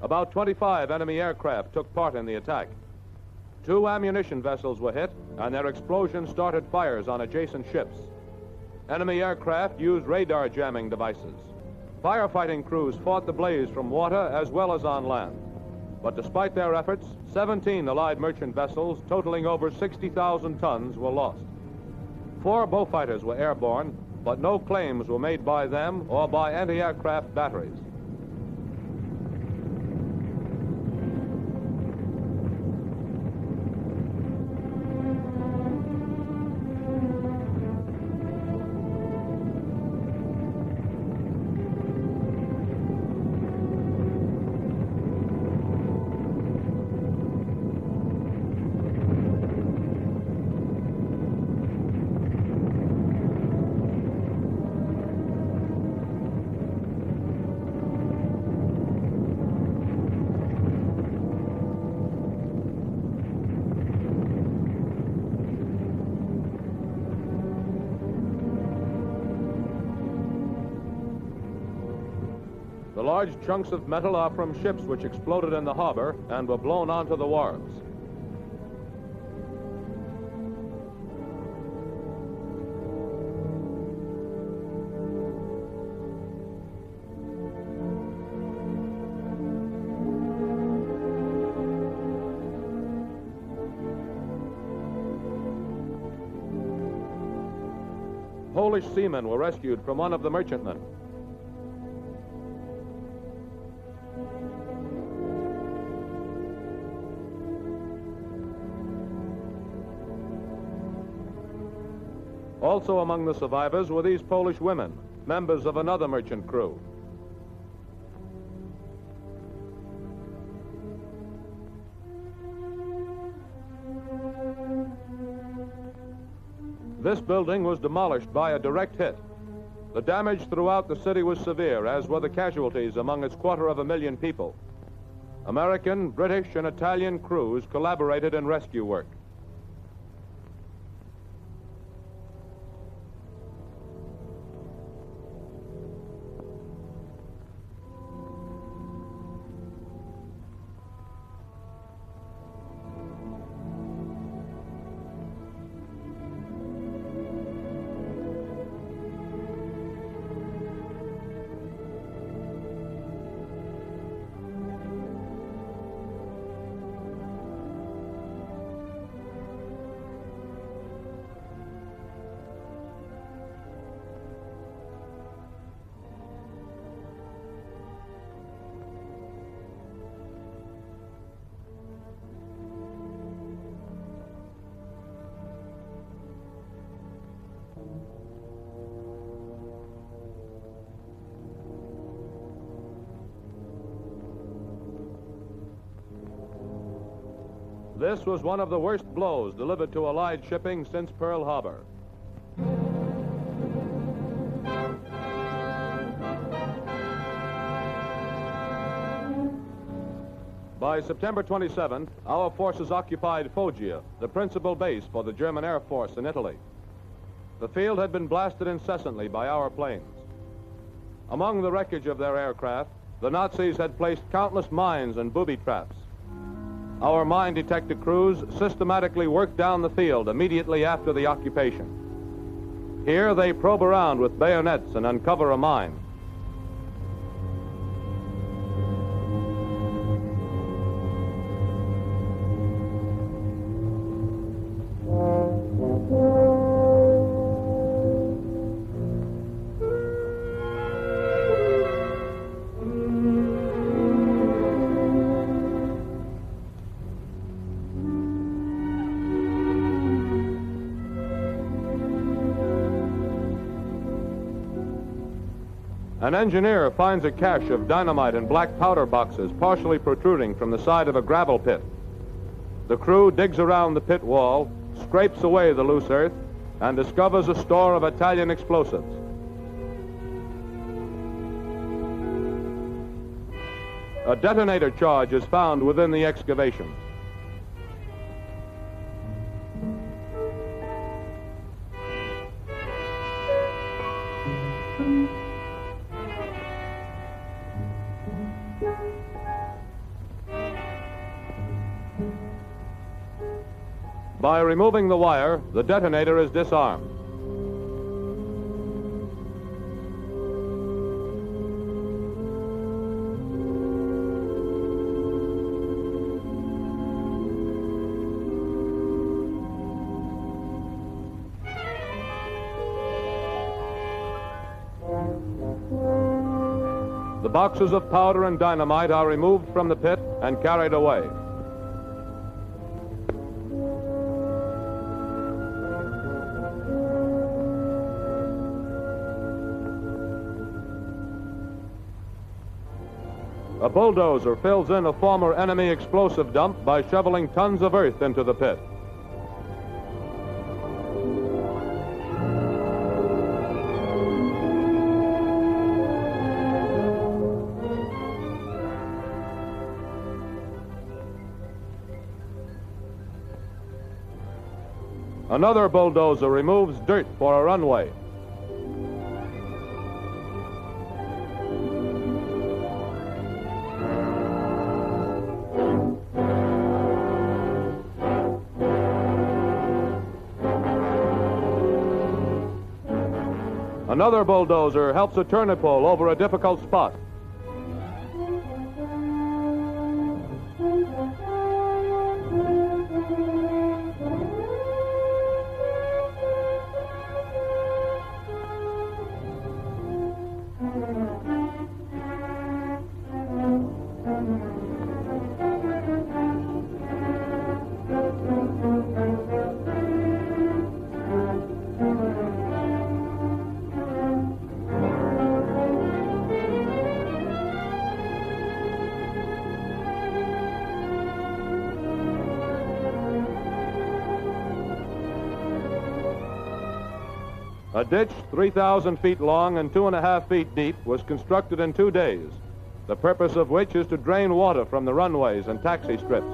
About 25 enemy aircraft took part in the attack. 2 ammunition vessels were hit, and their explosions started fires on adjacent ships. Enemy aircraft used radar jamming devices. Firefighting crews fought the blaze from water as well as on land. But despite their efforts, 17 Allied merchant vessels totaling over 60,000 tons were lost. 4 Beaufighters were airborne, but no claims were made by them or by anti-aircraft batteries. The large chunks of metal are from ships which exploded in the harbor and were blown onto the wharves. Polish seamen were rescued from one of the merchantmen. Also among the survivors were these Polish women, members of another merchant crew. This building was demolished by a direct hit. The damage throughout the city was severe, as were the casualties among its 250,000 people. American, British, and Italian crews collaborated in rescue work. This was one of the worst blows delivered to Allied shipping since Pearl Harbor. By September 27th, our forces occupied Foggia, the principal base for the German Air Force in Italy. The field had been blasted incessantly by our planes. Among the wreckage of their aircraft, the Nazis had placed countless mines and booby traps. Our mine detector crews systematically worked down the field immediately after the occupation. Here they probe around with bayonets and uncover a mine. An engineer finds a cache of dynamite and black powder boxes partially protruding from the side of a gravel pit. The crew digs around the pit wall, scrapes away the loose earth, and discovers a store of Italian explosives. A detonator charge is found within the excavation. By removing the wire, the detonator is disarmed. The boxes of powder and dynamite are removed from the pit and carried away. A bulldozer fills in a former enemy explosive dump by shoveling tons of earth into the pit. Another bulldozer removes dirt for a runway. Another bulldozer helps a turner pull over a difficult spot. A ditch 3,000 feet long and 2.5 feet deep was constructed in 2 days, the purpose of which is to drain water from the runways and taxi strips.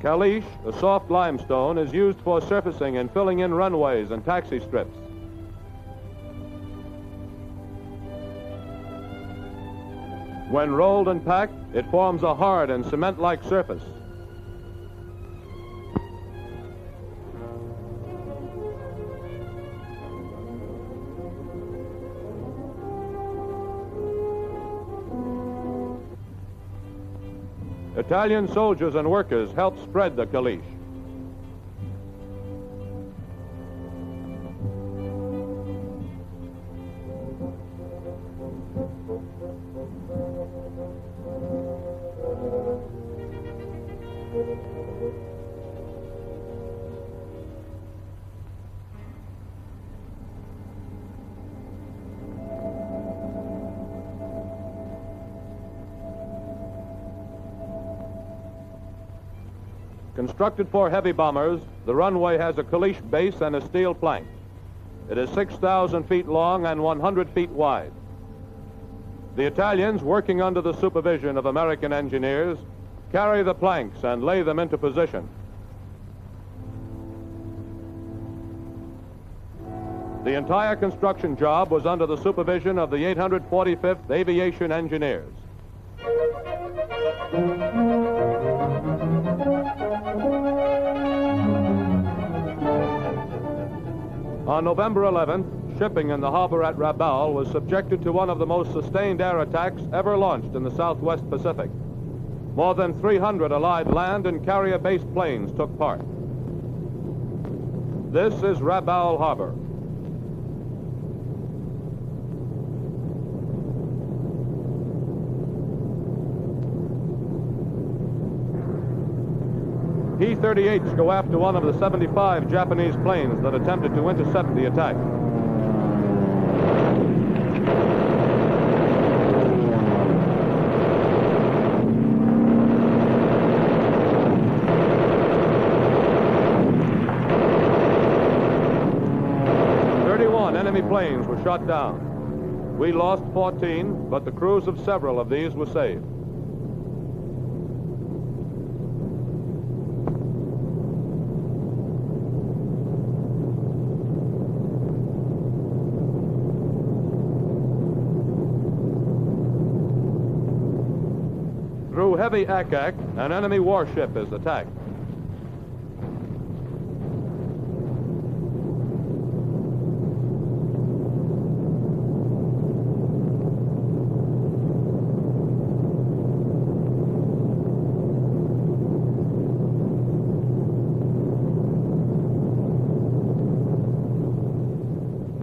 Caliche, a soft limestone, is used for surfacing and filling in runways and taxi strips. When rolled and packed, it forms a hard and cement-like surface. Italian soldiers and workers helped spread the caliche. Constructed for heavy bombers, the runway has a caliche base and a steel plank. It is 6,000 feet long and 100 feet wide. The Italians, working under the supervision of American engineers, carry the planks and lay them into position. The entire construction job was under the supervision of the 845th Aviation Engineers. On November 11th, shipping in the harbor at Rabaul was subjected to one of the most sustained air attacks ever launched in the Southwest Pacific. More than 300 Allied land and carrier-based planes took part. This is Rabaul Harbor. P-38s go after one of the 75 Japanese planes that attempted to intercept the attack. planes were shot down. We lost 14, but the crews of several of these were saved. Through heavy ack-ack, an enemy warship is attacked.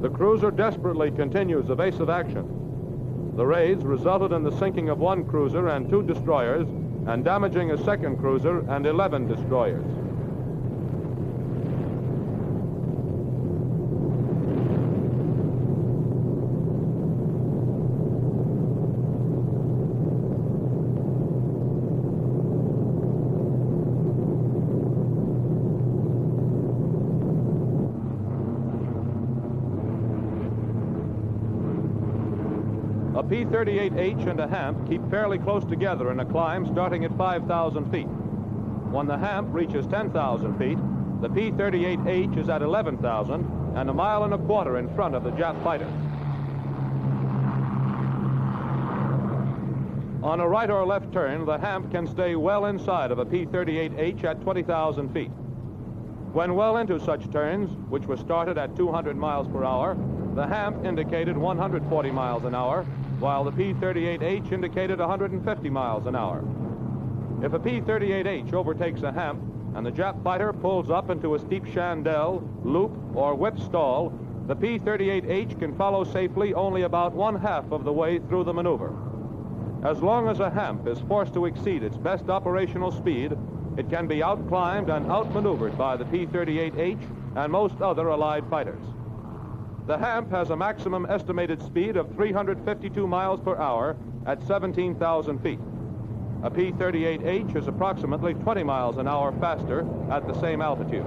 The cruiser desperately continues evasive action. The raids resulted in the sinking of one cruiser and 2 destroyers and damaging a second cruiser and 11 destroyers. A P-38H and a Hamp keep fairly close together in a climb starting at 5,000 feet. When the Hamp reaches 10,000 feet, the P-38H is at 11,000 and 1.25 miles in front of the Jap fighter. On a right or left turn, the Hamp can stay well inside of a P-38H at 20,000 feet. When well into such turns, which were started at 200 miles per hour, the Hamp indicated 140 miles an hour, while the P-38H indicated 150 miles an hour. If a P-38H overtakes a Hamp and the Jap fighter pulls up into a steep chandelle, loop, or whip stall, the P-38H can follow safely only about 1/2 of the way through the maneuver. As long as a Hamp is forced to exceed its best operational speed, it can be outclimbed and outmaneuvered by the P-38H and most other Allied fighters. The Hamp has a maximum estimated speed of 352 miles per hour at 17,000 feet. A P-38H is approximately 20 miles an hour faster at the same altitude.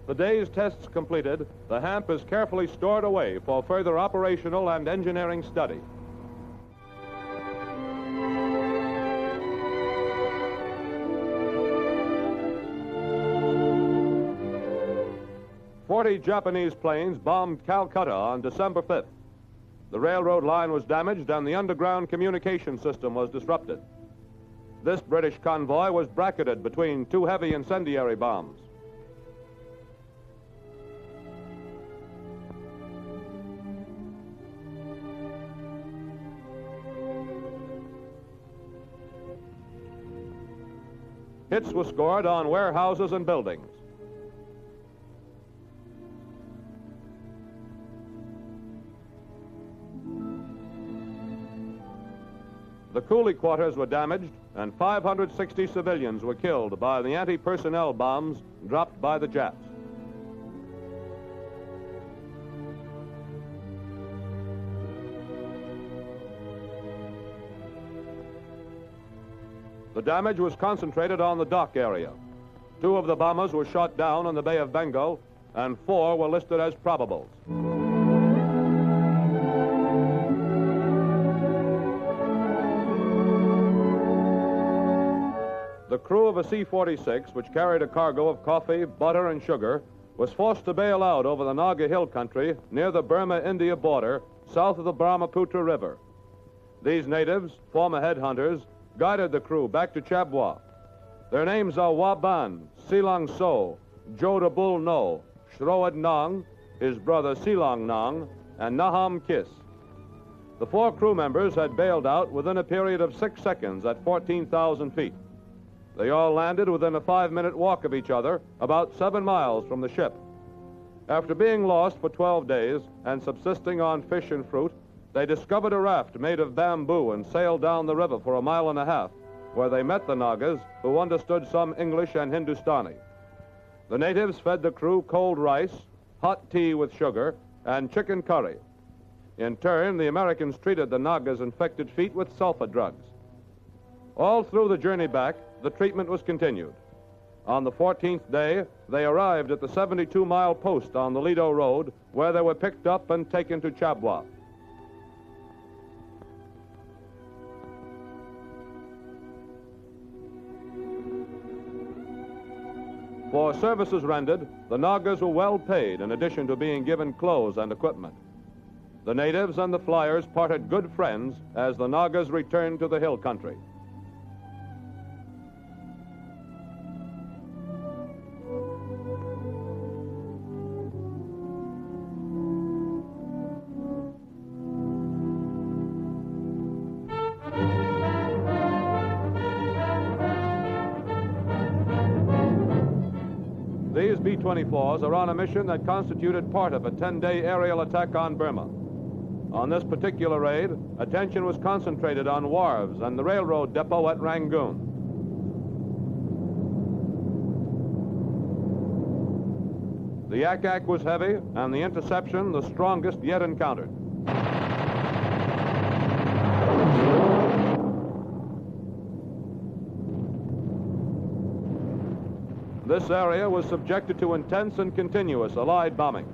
The day's tests completed, the Hamp is carefully stored away for further operational and engineering study. "40 Japanese planes bombed Calcutta on December 5th. The railroad line was damaged and the underground communication system was disrupted. This British convoy was bracketed between 2 heavy incendiary bombs. Hits were scored on warehouses and buildings. The coolie quarters were damaged, and 560 civilians were killed by the anti-personnel bombs dropped by the Japs. The damage was concentrated on the dock area. 2 of the bombers were shot down in the Bay of Bengal, and 4 were listed as probables. The crew of a C-46, which carried a cargo of coffee, butter, and sugar, was forced to bail out over the Naga Hill country near the Burma-India border, south of the Brahmaputra River. These natives, former headhunters, guided the crew back to Chabwa. Their names are Waban, Silang So, Jodabul No, Shroad Nang, his brother Silang Nang, and Naham Kis. The 4 crew members had bailed out within a period of 6 seconds at 14,000 feet. They all landed within a 5-minute walk of each other, about 7 miles from the ship. After being lost for 12 days and subsisting on fish and fruit, they discovered a raft made of bamboo and sailed down the river for a mile and a half, where they met the Nagas, who understood some English and Hindustani. The natives fed the crew cold rice, hot tea with sugar, and chicken curry. In turn, the Americans treated the Nagas' infected feet with sulfa drugs. All through the journey back, the treatment was continued. On the 14th day, they arrived at the 72-mile post on the Lido Road, where they were picked up and taken to Chabwa. For services rendered, the Nagas were well paid in addition to being given clothes and equipment. The natives and the flyers parted good friends as the Nagas returned to the hill country. These B-24s are on a mission that constituted part of a 10-day aerial attack on Burma. On this particular raid, attention was concentrated on wharves and the railroad depot at Rangoon. The yak-yak was heavy and the interception the strongest yet encountered. This area was subjected to intense and continuous Allied bombing.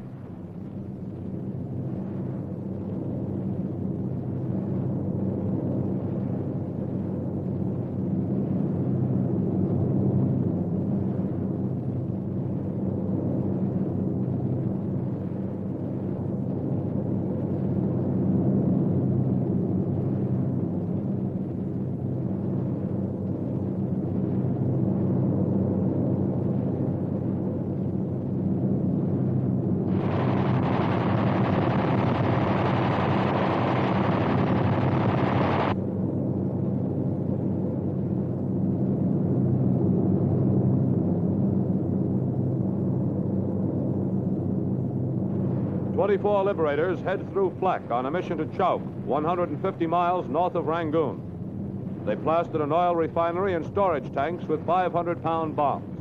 "24 Liberators head through flak on a mission to Chowk, 150 miles north of Rangoon. They plastered an oil refinery and storage tanks with 500-pound bombs.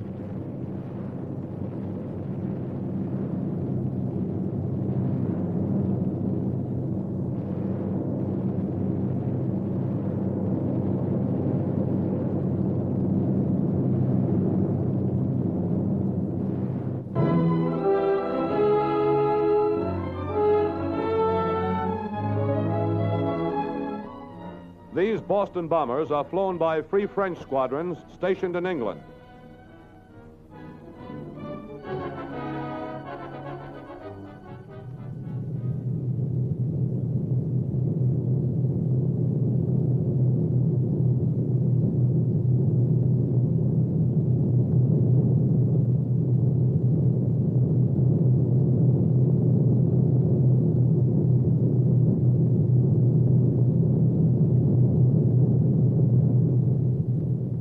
These Boston bombers are flown by Free French squadrons stationed in England.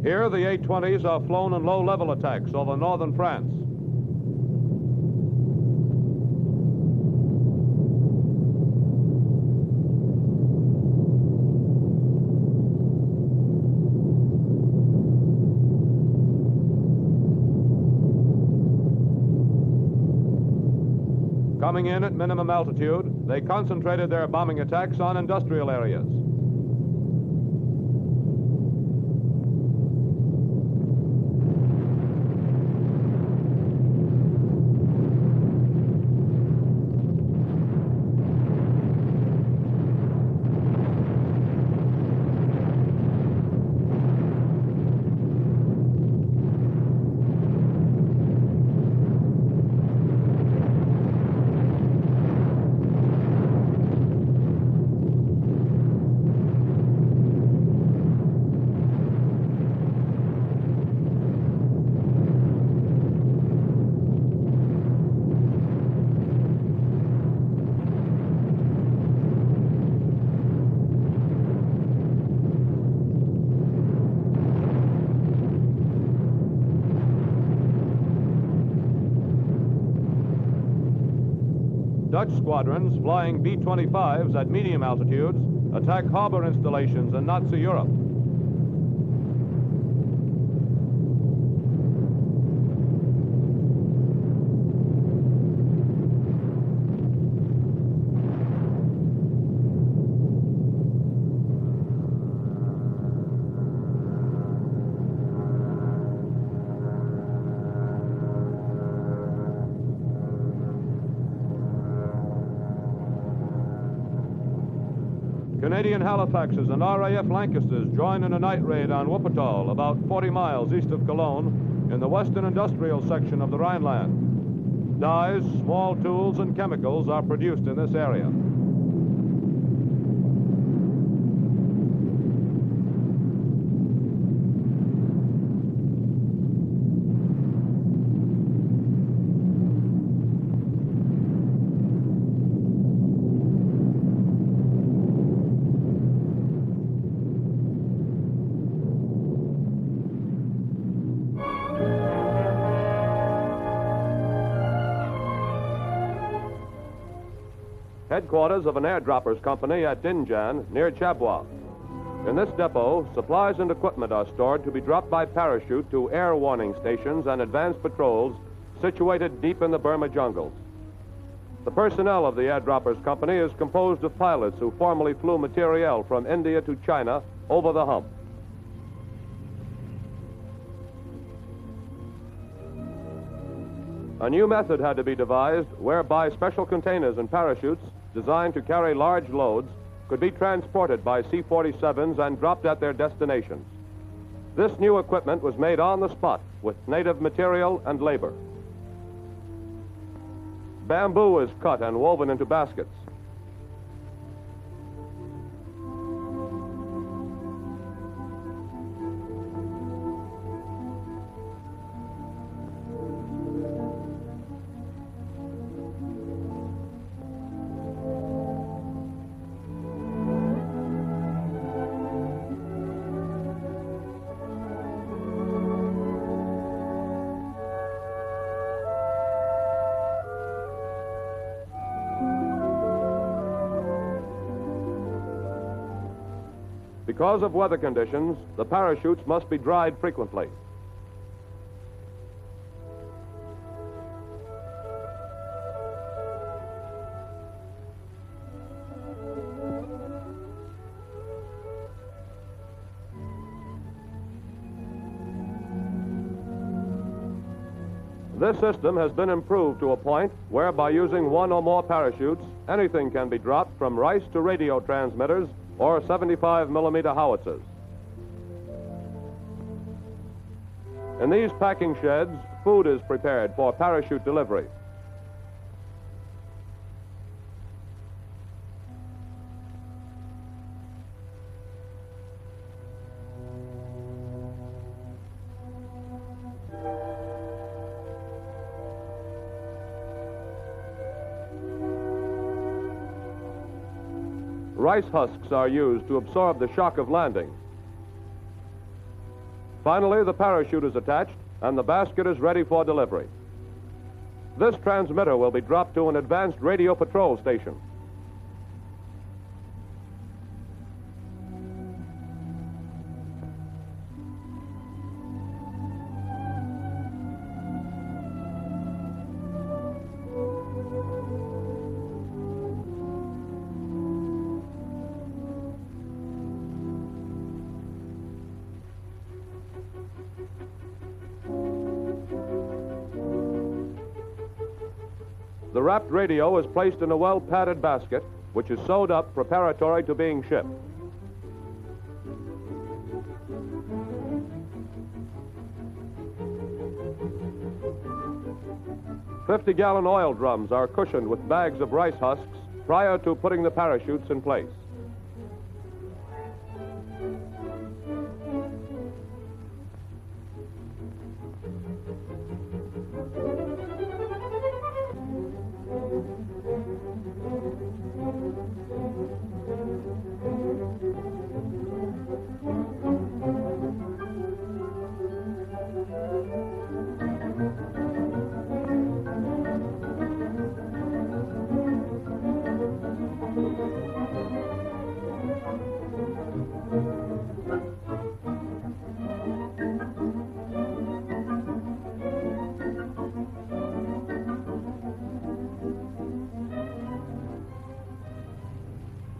Here, the A-20s are flown in low-level attacks over northern France. Coming in at minimum altitude, they concentrated their bombing attacks on industrial areas. Dutch squadrons flying B-25s at medium altitudes attack harbor installations in Nazi Europe. Canadian Halifaxes and RAF Lancasters join in a night raid on Wuppertal, about 40 miles east of Cologne, in the western industrial section of the Rhineland. Dyes, small tools, and chemicals are produced in this area. Headquarters of an airdroppers company at Dinjan, near Chabwa. In this depot, supplies and equipment are stored to be dropped by parachute to air warning stations and advanced patrols situated deep in the Burma jungles. The personnel of the airdroppers company is composed of pilots who formerly flew materiel from India to China over the hump. A new method had to be devised whereby special containers and parachutes designed to carry large loads could be transported by C-47s and dropped at their destinations. This new equipment was made on the spot with native material and labor. Bamboo is cut and woven into baskets. Because of weather conditions, the parachutes must be dried frequently. This system has been improved to a point where by using one or more parachutes, anything can be dropped from rice to radio transmitters or 75-millimeter howitzers. In these packing sheds, food is prepared for parachute delivery. Rice husks are used to absorb the shock of landing. Finally, the parachute is attached and the basket is ready for delivery. This transmitter will be dropped to an advanced radio patrol station. The wrapped radio is placed in a well-padded basket, which is sewed up preparatory to being shipped. "50-gallon oil drums are cushioned with bags of rice husks prior to putting the parachutes in place.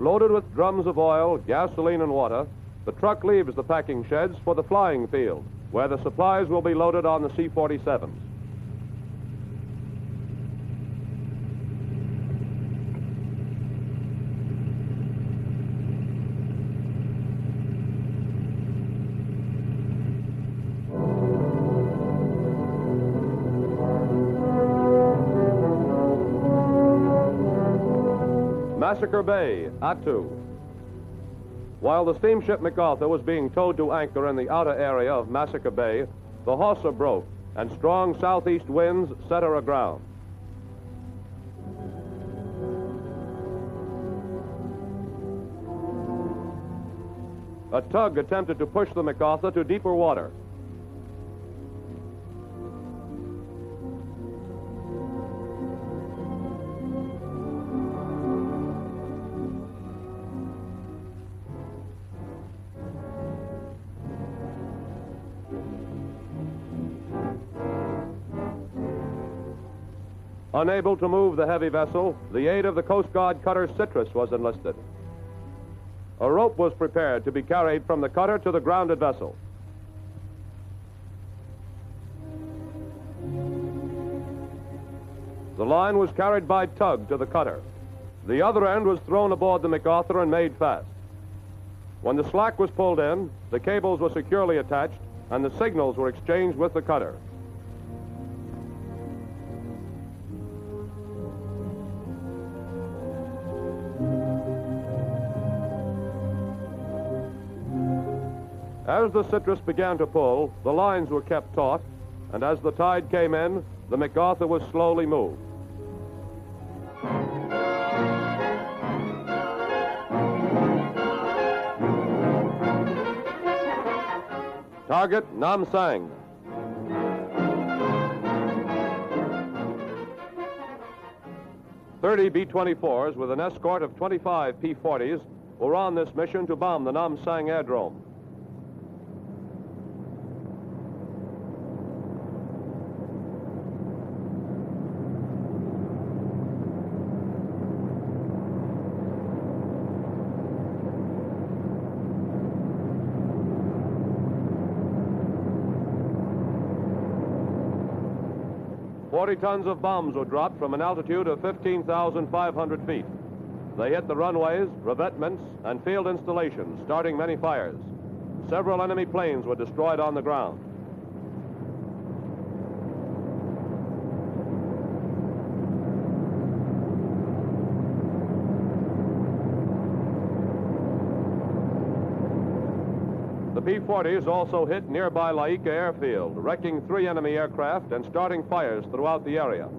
Loaded with drums of oil, gasoline, and water, the truck leaves the packing sheds for the flying field, where the supplies will be loaded on the C-47s. Massacre Bay, Attu. While the steamship MacArthur was being towed to anchor in the outer area of Massacre Bay, the hawser broke and strong southeast winds set her aground. A tug attempted to push the MacArthur to deeper water. Unable to move the heavy vessel, the aid of the Coast Guard cutter Citrus was enlisted. A rope was prepared to be carried from the cutter to the grounded vessel. The line was carried by tug to the cutter. The other end was thrown aboard the MacArthur and made fast. When the slack was pulled in, the cables were securely attached and the signals were exchanged with the cutter. As the Citrus began to pull, the lines were kept taut, and as the tide came in, the MacArthur was slowly moved. Target, Nam Sang. "30 B-24s with an escort of 25 P-40s were on this mission to bomb the Nam Sang airdrome. "40 tons of bombs were dropped from an altitude of 15,500 feet. They hit the runways, revetments, and field installations, starting many fires. Several enemy planes were destroyed on the ground. The P-40s also hit nearby Laika airfield, wrecking 3 enemy aircraft and starting fires throughout the area.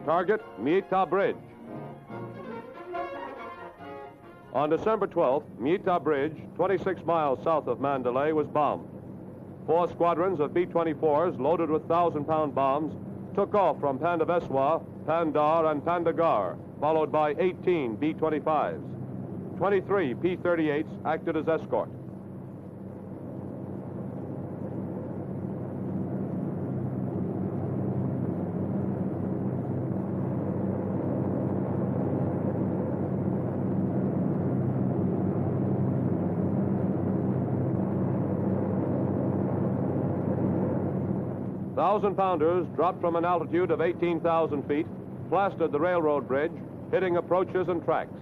Target, Miita Bridge. On December 12th, Miita Bridge, 26 miles south of Mandalay, was bombed. 4 squadrons of B-24s loaded with 1,000-pound bombs took off from Pandaveswa, Pandar, and Pandagar, followed by 18 B-25s. 23 P-38s acted as escort. Thousand-pounders dropped from an altitude of 18,000 feet, plastered the railroad bridge, hitting approaches and tracks.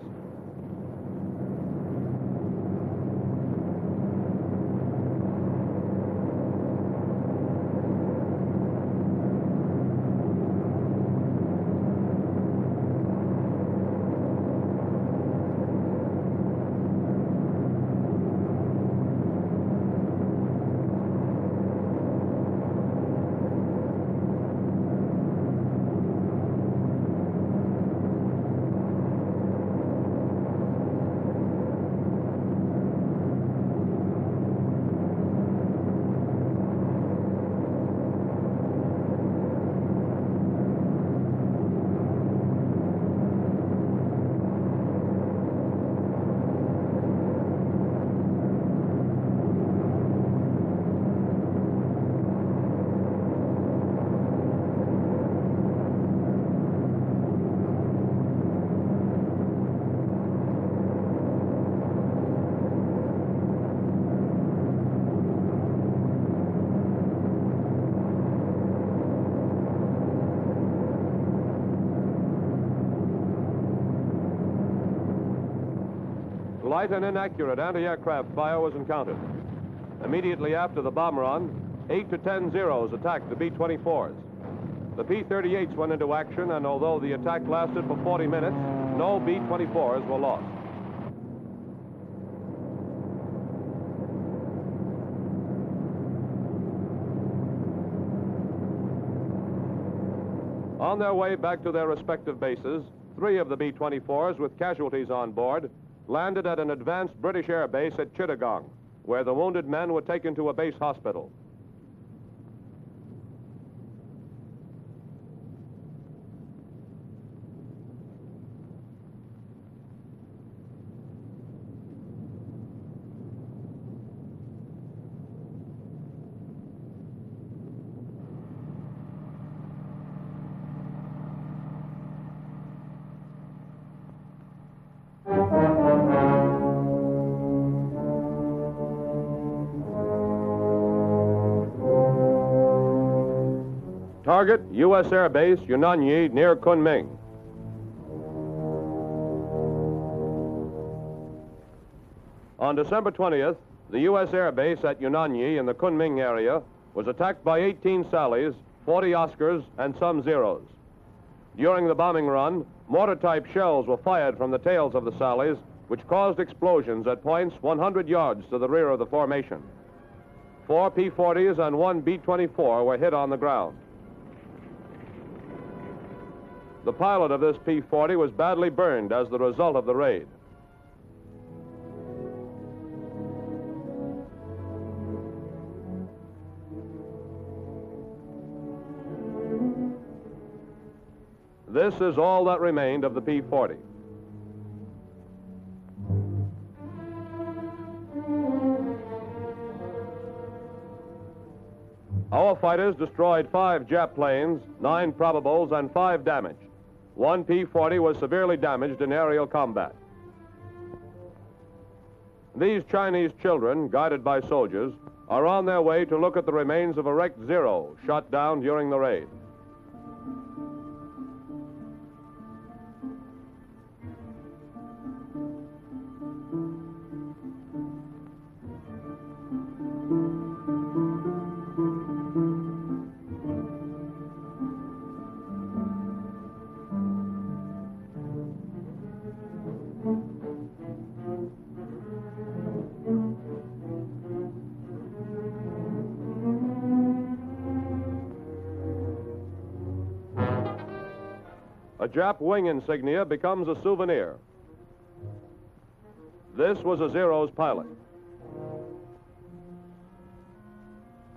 Light and inaccurate anti-aircraft fire was encountered. Immediately after the bomb run, 8 to 10 Zeros attacked the B-24s. The P-38s went into action, and although the attack lasted for 40 minutes, no B-24s were lost. On their way back to their respective bases, 3 of the B-24s with casualties on board landed at an advanced British air base at Chittagong, where the wounded men were taken to a base hospital. Target, U.S. Air Base, Yunnan near Kunming. On December 20th, the U.S. Air Base at Yunnan in the Kunming area was attacked by 18 Sallies, 40 Oscars, and some Zeros. During the bombing run, mortar-type shells were fired from the tails of the Sallies, which caused explosions at points 100 yards to the rear of the formation. 4 P-40s and 1 B-24 were hit on the ground. The pilot of this P-40 was badly burned as the result of the raid. This is all that remained of the P-40. Our fighters destroyed 5 Jap planes, 9 probables, and 5 damaged. 1 P-40 was severely damaged in aerial combat. These Chinese children, guided by soldiers, are on their way to look at the remains of a wrecked Zero shot down during the raid. A Jap wing insignia becomes a souvenir. This was a Zero's pilot.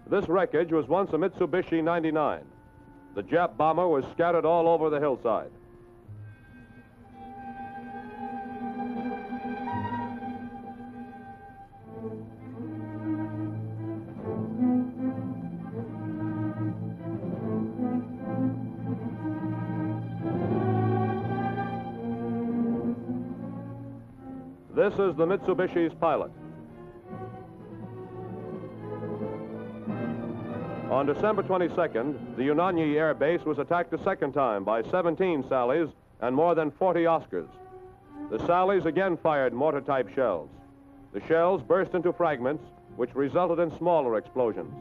This wreckage was once a Mitsubishi 99. The Jap bomber was scattered all over the hillside. This is the Mitsubishi's pilot. On December 22nd, the Yunnan Air Base was attacked a second time by 17 Sallies and more than 40 Oscars. The Sallies again fired mortar-type shells. The shells burst into fragments, which resulted in smaller explosions.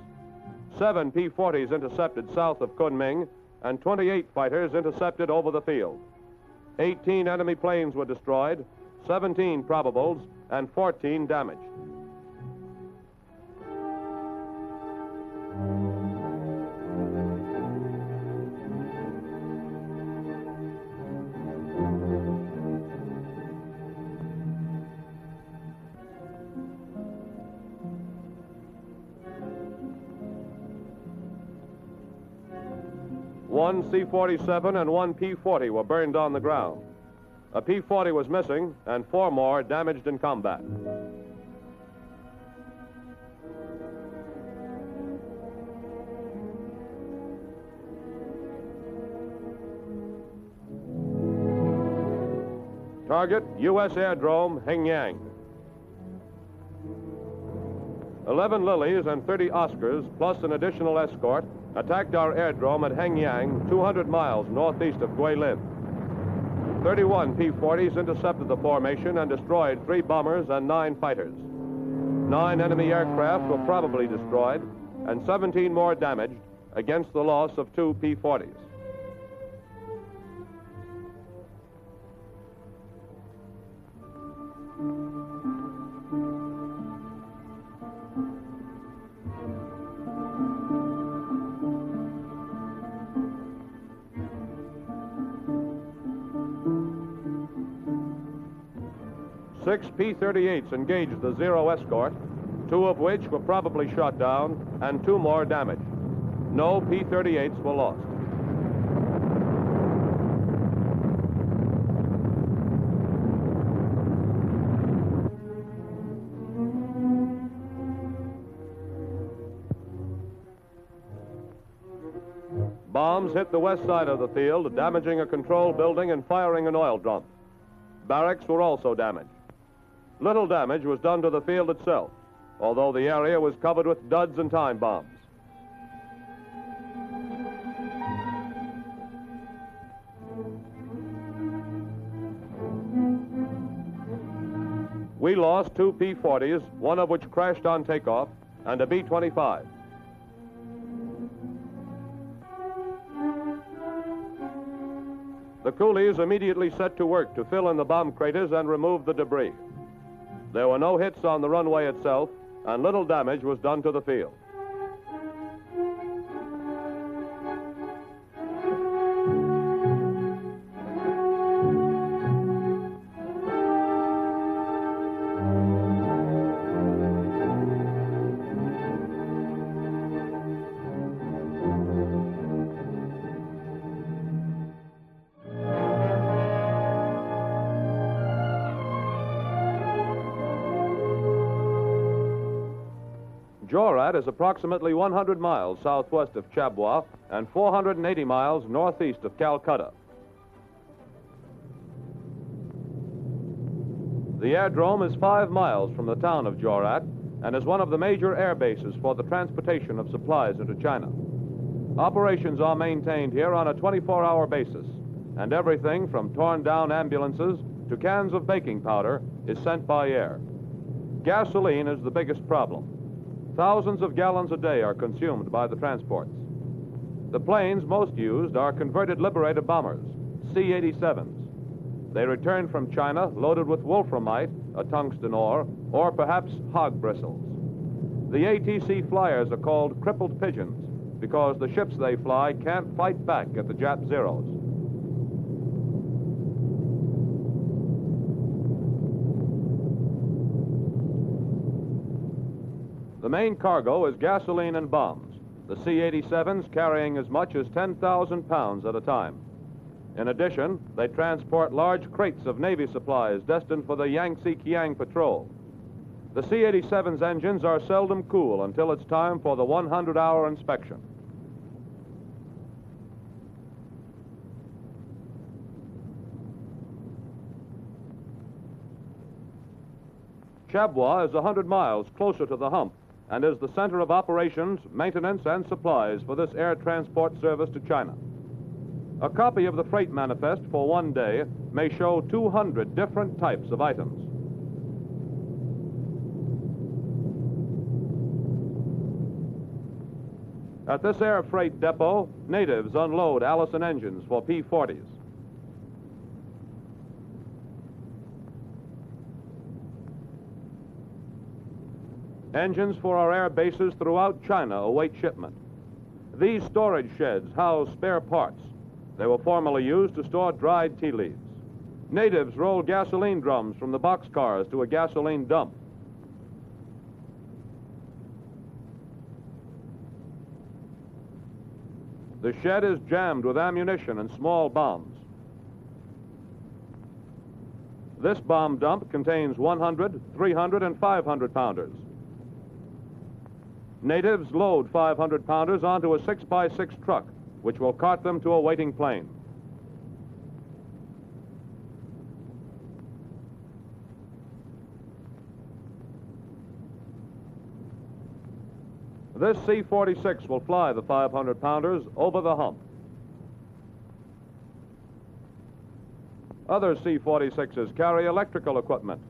7 P-40s intercepted south of Kunming, and 28 fighters intercepted over the field. 18 enemy planes were destroyed, 17 probables, and 14 damaged. One C-47 and 1 P-40 were burned on the ground. A P-40 was missing, and 4 more damaged in combat. Target, U.S. Airdrome, Hengyang. 11 Lilies and 30 Oscars, plus an additional escort, attacked our airdrome at Hengyang, 200 miles northeast of Guilin. 31 P-40s intercepted the formation and destroyed 3 bombers and 9 fighters. 9 enemy aircraft were probably destroyed and 17 more damaged against the loss of 2 P-40s. Six P-38s engaged the Zero escort, 2 of which were probably shot down and 2 more damaged. No P-38s were lost. Bombs hit the west side of the field, damaging a control building and firing an oil drum. Barracks were also damaged. Little damage was done to the field itself, although the area was covered with duds and time bombs. We lost 2 P-40s, one of which crashed on takeoff, and a B-25. The coolies immediately set to work to fill in the bomb craters and remove the debris. There were no hits on the runway itself, and little damage was done to the field. Jorat is approximately 100 miles southwest of Chabwa and 480 miles northeast of Calcutta. The aerodrome is 5 miles from the town of Jorat and is one of the major air bases for the transportation of supplies into China. Operations are maintained here on a 24-hour basis, and everything from torn-down ambulances to cans of baking powder is sent by air. Gasoline is the biggest problem. Thousands of gallons a day are consumed by the transports. The planes most used are converted Liberator bombers, C-87s. They return from China loaded with wolframite, a tungsten ore, or perhaps hog bristles. The ATC flyers are called crippled pigeons because the ships they fly can't fight back at the Jap Zeros. The main cargo is gasoline and bombs, the C-87s carrying as much as 10,000 pounds at a time. In addition, they transport large crates of Navy supplies destined for the Yangtze-Kiang patrol. The C-87's engines are seldom cool until it's time for the 100-hour inspection. Chabwa is 100 miles closer to the hump and is the center of operations, maintenance, and supplies for this air transport service to China. A copy of the freight manifest for one day may show 200 different types of items. At this air freight depot, natives unload Allison engines for P-40s. Engines for our air bases throughout China await shipment. These storage sheds house spare parts. They were formerly used to store dried tea leaves. Natives roll gasoline drums from the boxcars to a gasoline dump. The shed is jammed with ammunition and small bombs. This bomb dump contains 100, 300, and 500-pounders. Natives load 500-pounders onto a 6x6 truck, which will cart them to a waiting plane. This C-46 will fly the 500-pounders over the hump. Other C-46s carry electrical equipment,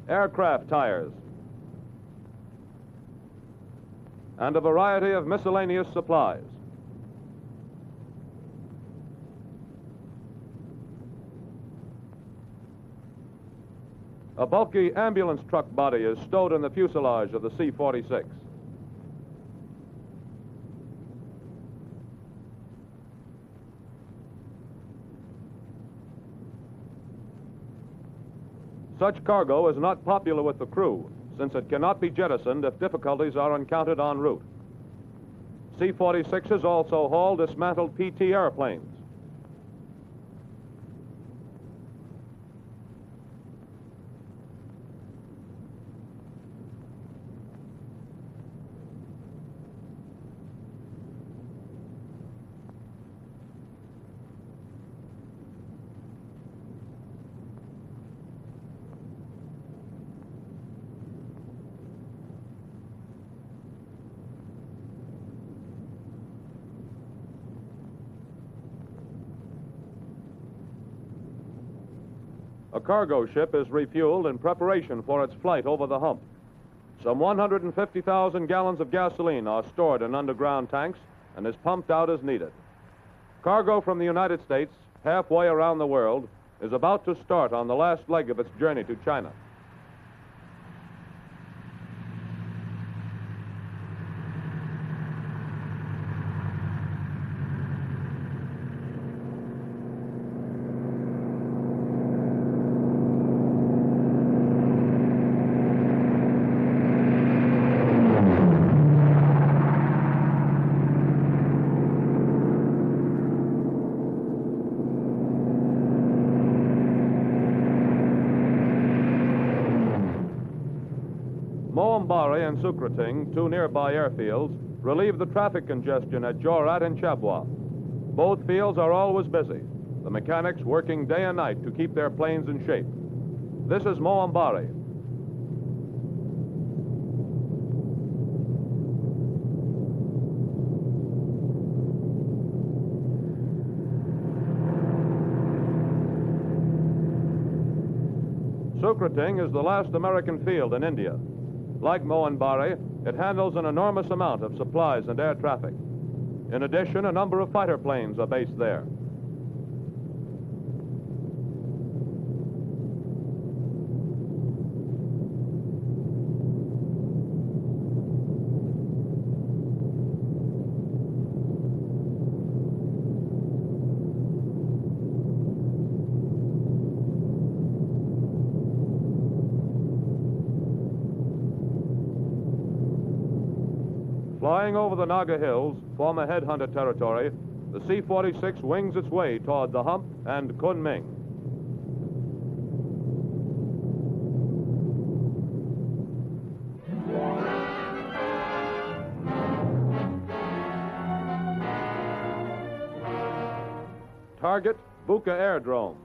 aircraft tires, and a variety of miscellaneous supplies. A bulky ambulance truck body is stowed in the fuselage of the C-46. Such cargo is not popular with the crew, since it cannot be jettisoned if difficulties are encountered en route. C-46s also haul dismantled PT airplanes. A cargo ship is refueled in preparation for its flight over the hump. Some 150,000 gallons of gasoline are stored in underground tanks and is pumped out as needed. Cargo from the United States, halfway around the world, is about to start on the last leg of its journey to China. Moambari and Sukriting, two nearby airfields, relieve the traffic congestion at Jorat and Chabwa. Both fields are always busy, the mechanics working day and night to keep their planes in shape. This is Moambari. Sukriting is the last American field in India. Like Moambari, it handles an enormous amount of supplies and air traffic. In addition, a number of fighter planes are based there. Flying over the Naga Hills, former headhunter territory, the C-46 wings its way toward the hump and Kunming. Target, Buka Airdrome.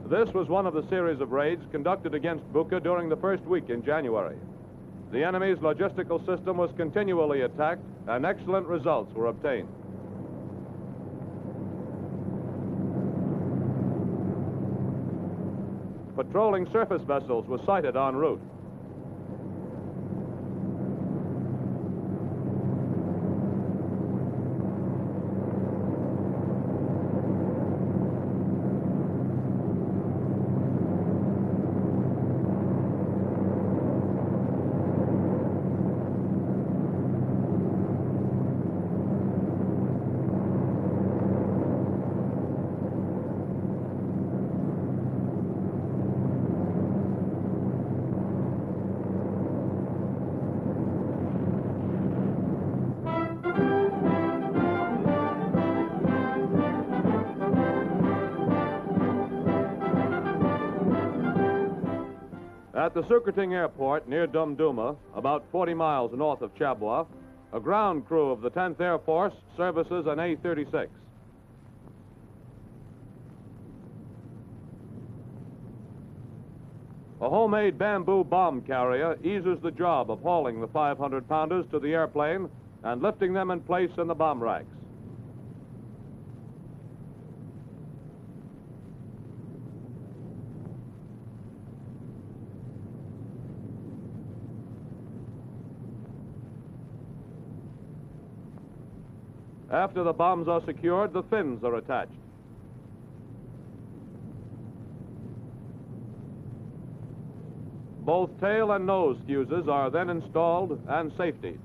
This was one of the series of raids conducted against Buka during the first week in January. The enemy's logistical system was continually attacked, and excellent results were obtained. Patrolling surface vessels were sighted en route. At the Sukriting Airport near Dumduma, about 40 miles north of Chabwa, a ground crew of the 10th Air Force services an A-36. A homemade bamboo bomb carrier eases the job of hauling the 500-pounders to the airplane and lifting them in place in the bomb racks. After the bombs are secured, the fins are attached. Both tail and nose fuses are then installed and safetied.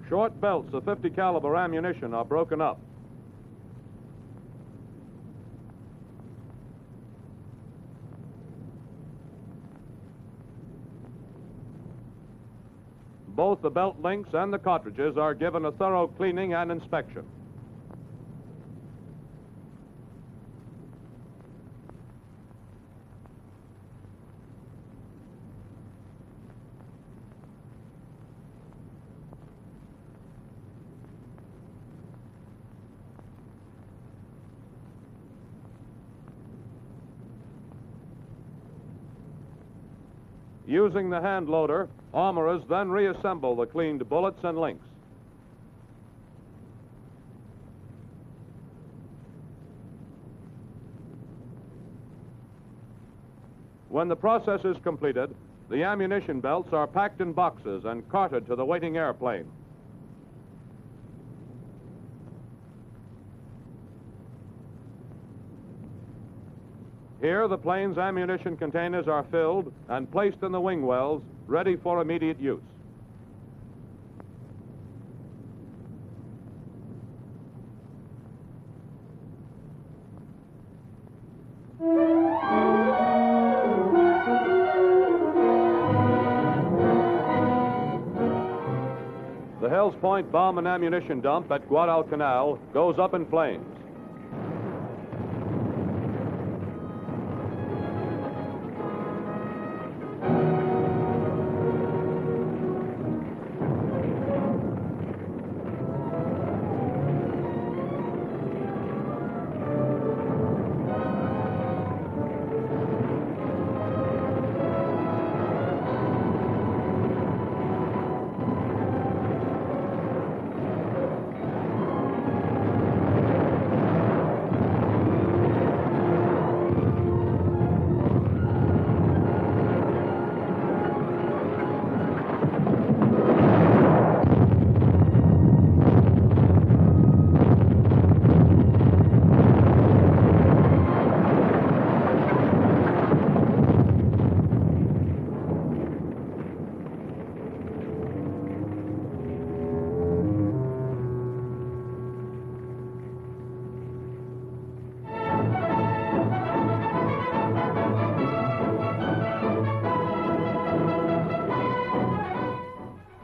Short belts of 50 caliber ammunition are broken up. Both the belt links and the cartridges are given a thorough cleaning and inspection. Using the hand loader, armorers then reassemble the cleaned bullets and links. When the process is completed, the ammunition belts are packed in boxes and carted to the waiting airplane. Here, the plane's ammunition containers are filled and placed in the wing wells, ready for immediate use. The Hells Point bomb and ammunition dump at Guadalcanal goes up in flames.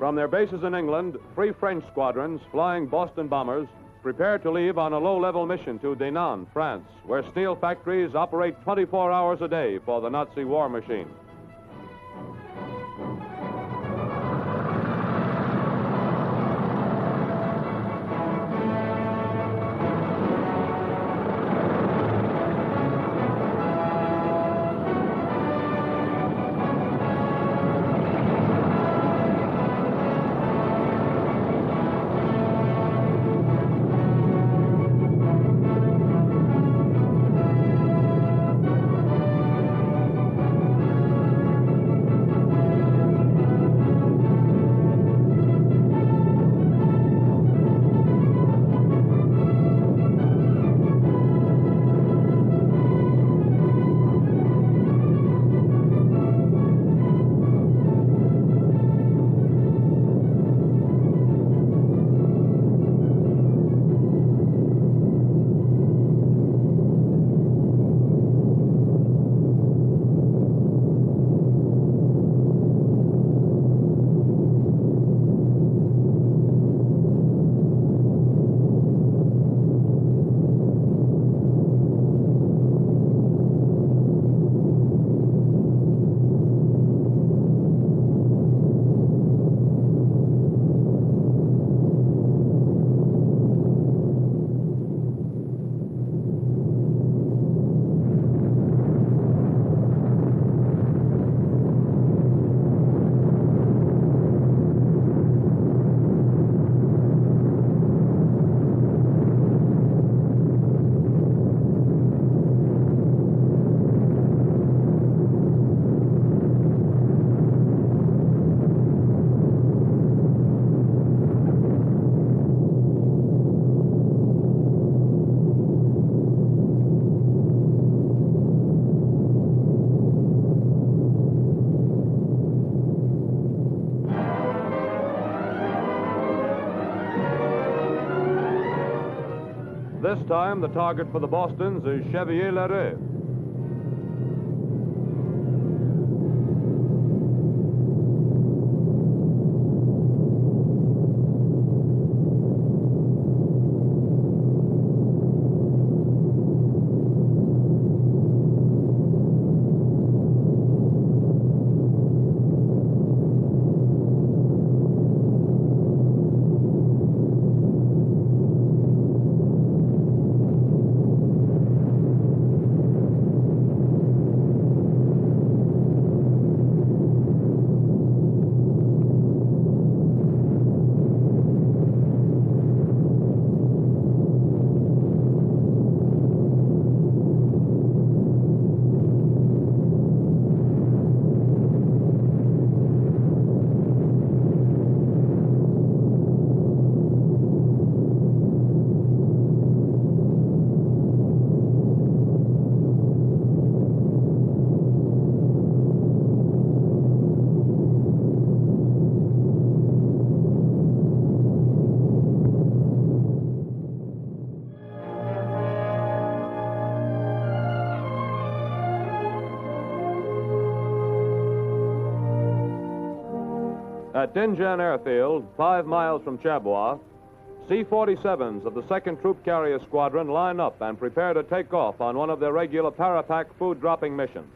From their bases in England, 3 French squadrons flying Boston bombers prepare to leave on a low-level mission to Dinant, France, where steel factories operate 24 hours a day for the Nazi war machine. This time, the target for the Bostons is Chevier-Larue. At Dinjan Airfield, 5 miles from Chabois, C-47s of the 2nd Troop Carrier Squadron line up and prepare to take off on one of their regular Parapac food-dropping missions.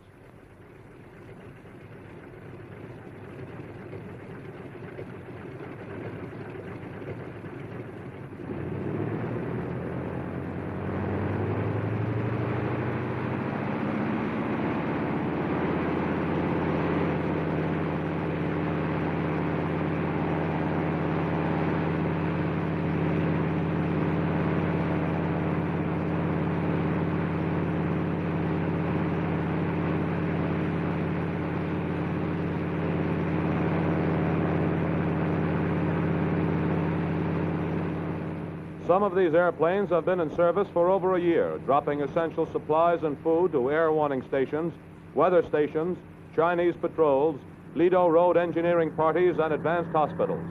Some of these airplanes have been in service for over a year, dropping essential supplies and food to air warning stations, weather stations, Chinese patrols, Lido Road engineering parties, and advanced hospitals.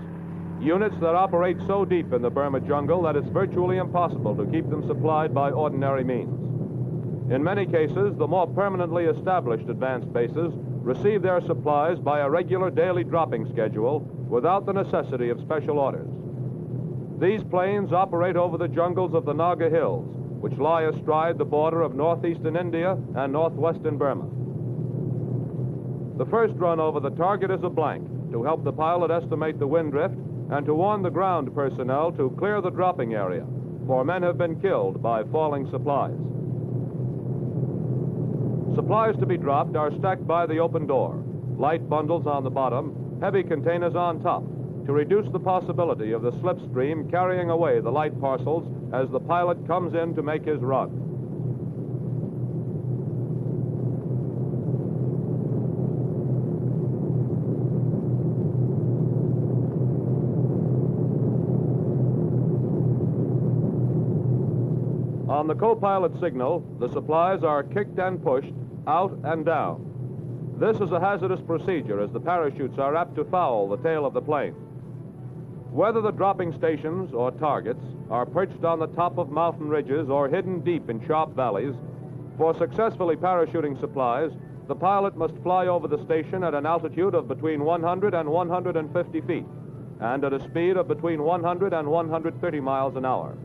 Units that operate so deep in the Burma jungle that it's virtually impossible to keep them supplied by ordinary means. In many cases, the more permanently established advanced bases receive their supplies by a regular daily dropping schedule without the necessity of special orders. These planes operate over the jungles of the Naga Hills, which lie astride the border of northeastern India and northwestern Burma. The first run over the target is a blank to help the pilot estimate the wind drift and to warn the ground personnel to clear the dropping area, for men have been killed by falling supplies. Supplies to be dropped are stacked by the open door, light bundles on the bottom, heavy containers on top, to reduce the possibility of the slipstream carrying away the light parcels as the pilot comes in to make his run. On the co-pilot signal, the supplies are kicked and pushed out and down. This is a hazardous procedure as the parachutes are apt to foul the tail of the plane. Whether the dropping stations or targets are perched on the top of mountain ridges or hidden deep in sharp valleys, for successfully parachuting supplies, the pilot must fly over the station at an altitude of between 100 and 150 feet, and at a speed of between 100 and 130 miles an hour.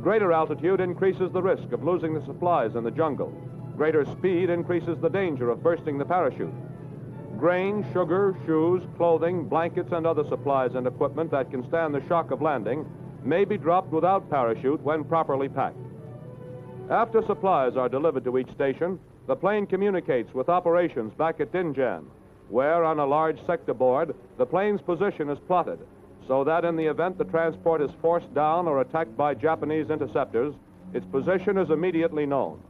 Greater altitude increases the risk of losing the supplies in the jungle. Greater speed increases the danger of bursting the parachute. Grain, sugar, shoes, clothing, blankets, and other supplies and equipment that can stand the shock of landing may be dropped without parachute when properly packed. After supplies are delivered to each station, the plane communicates with operations back at Dinjan, where on a large sector board, the plane's position is plotted, so that in the event the transport is forced down or attacked by Japanese interceptors, its position is immediately known.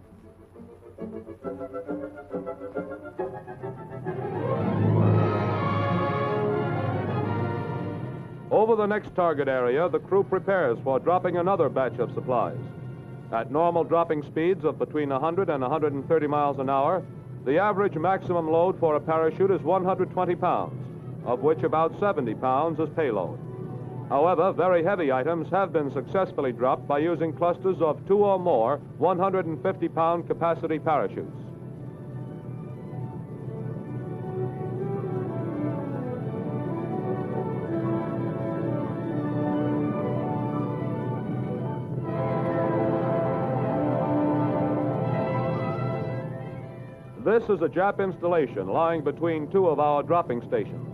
Over the next target area, the crew prepares for dropping another batch of supplies. At normal dropping speeds of between 100 and 130 miles an hour, the average maximum load for a parachute is 120 pounds, of which about 70 pounds is payload. However, very heavy items have been successfully dropped by using clusters of 2 or more 150-pound capacity parachutes. This is a Jap installation lying between 2 of our dropping stations.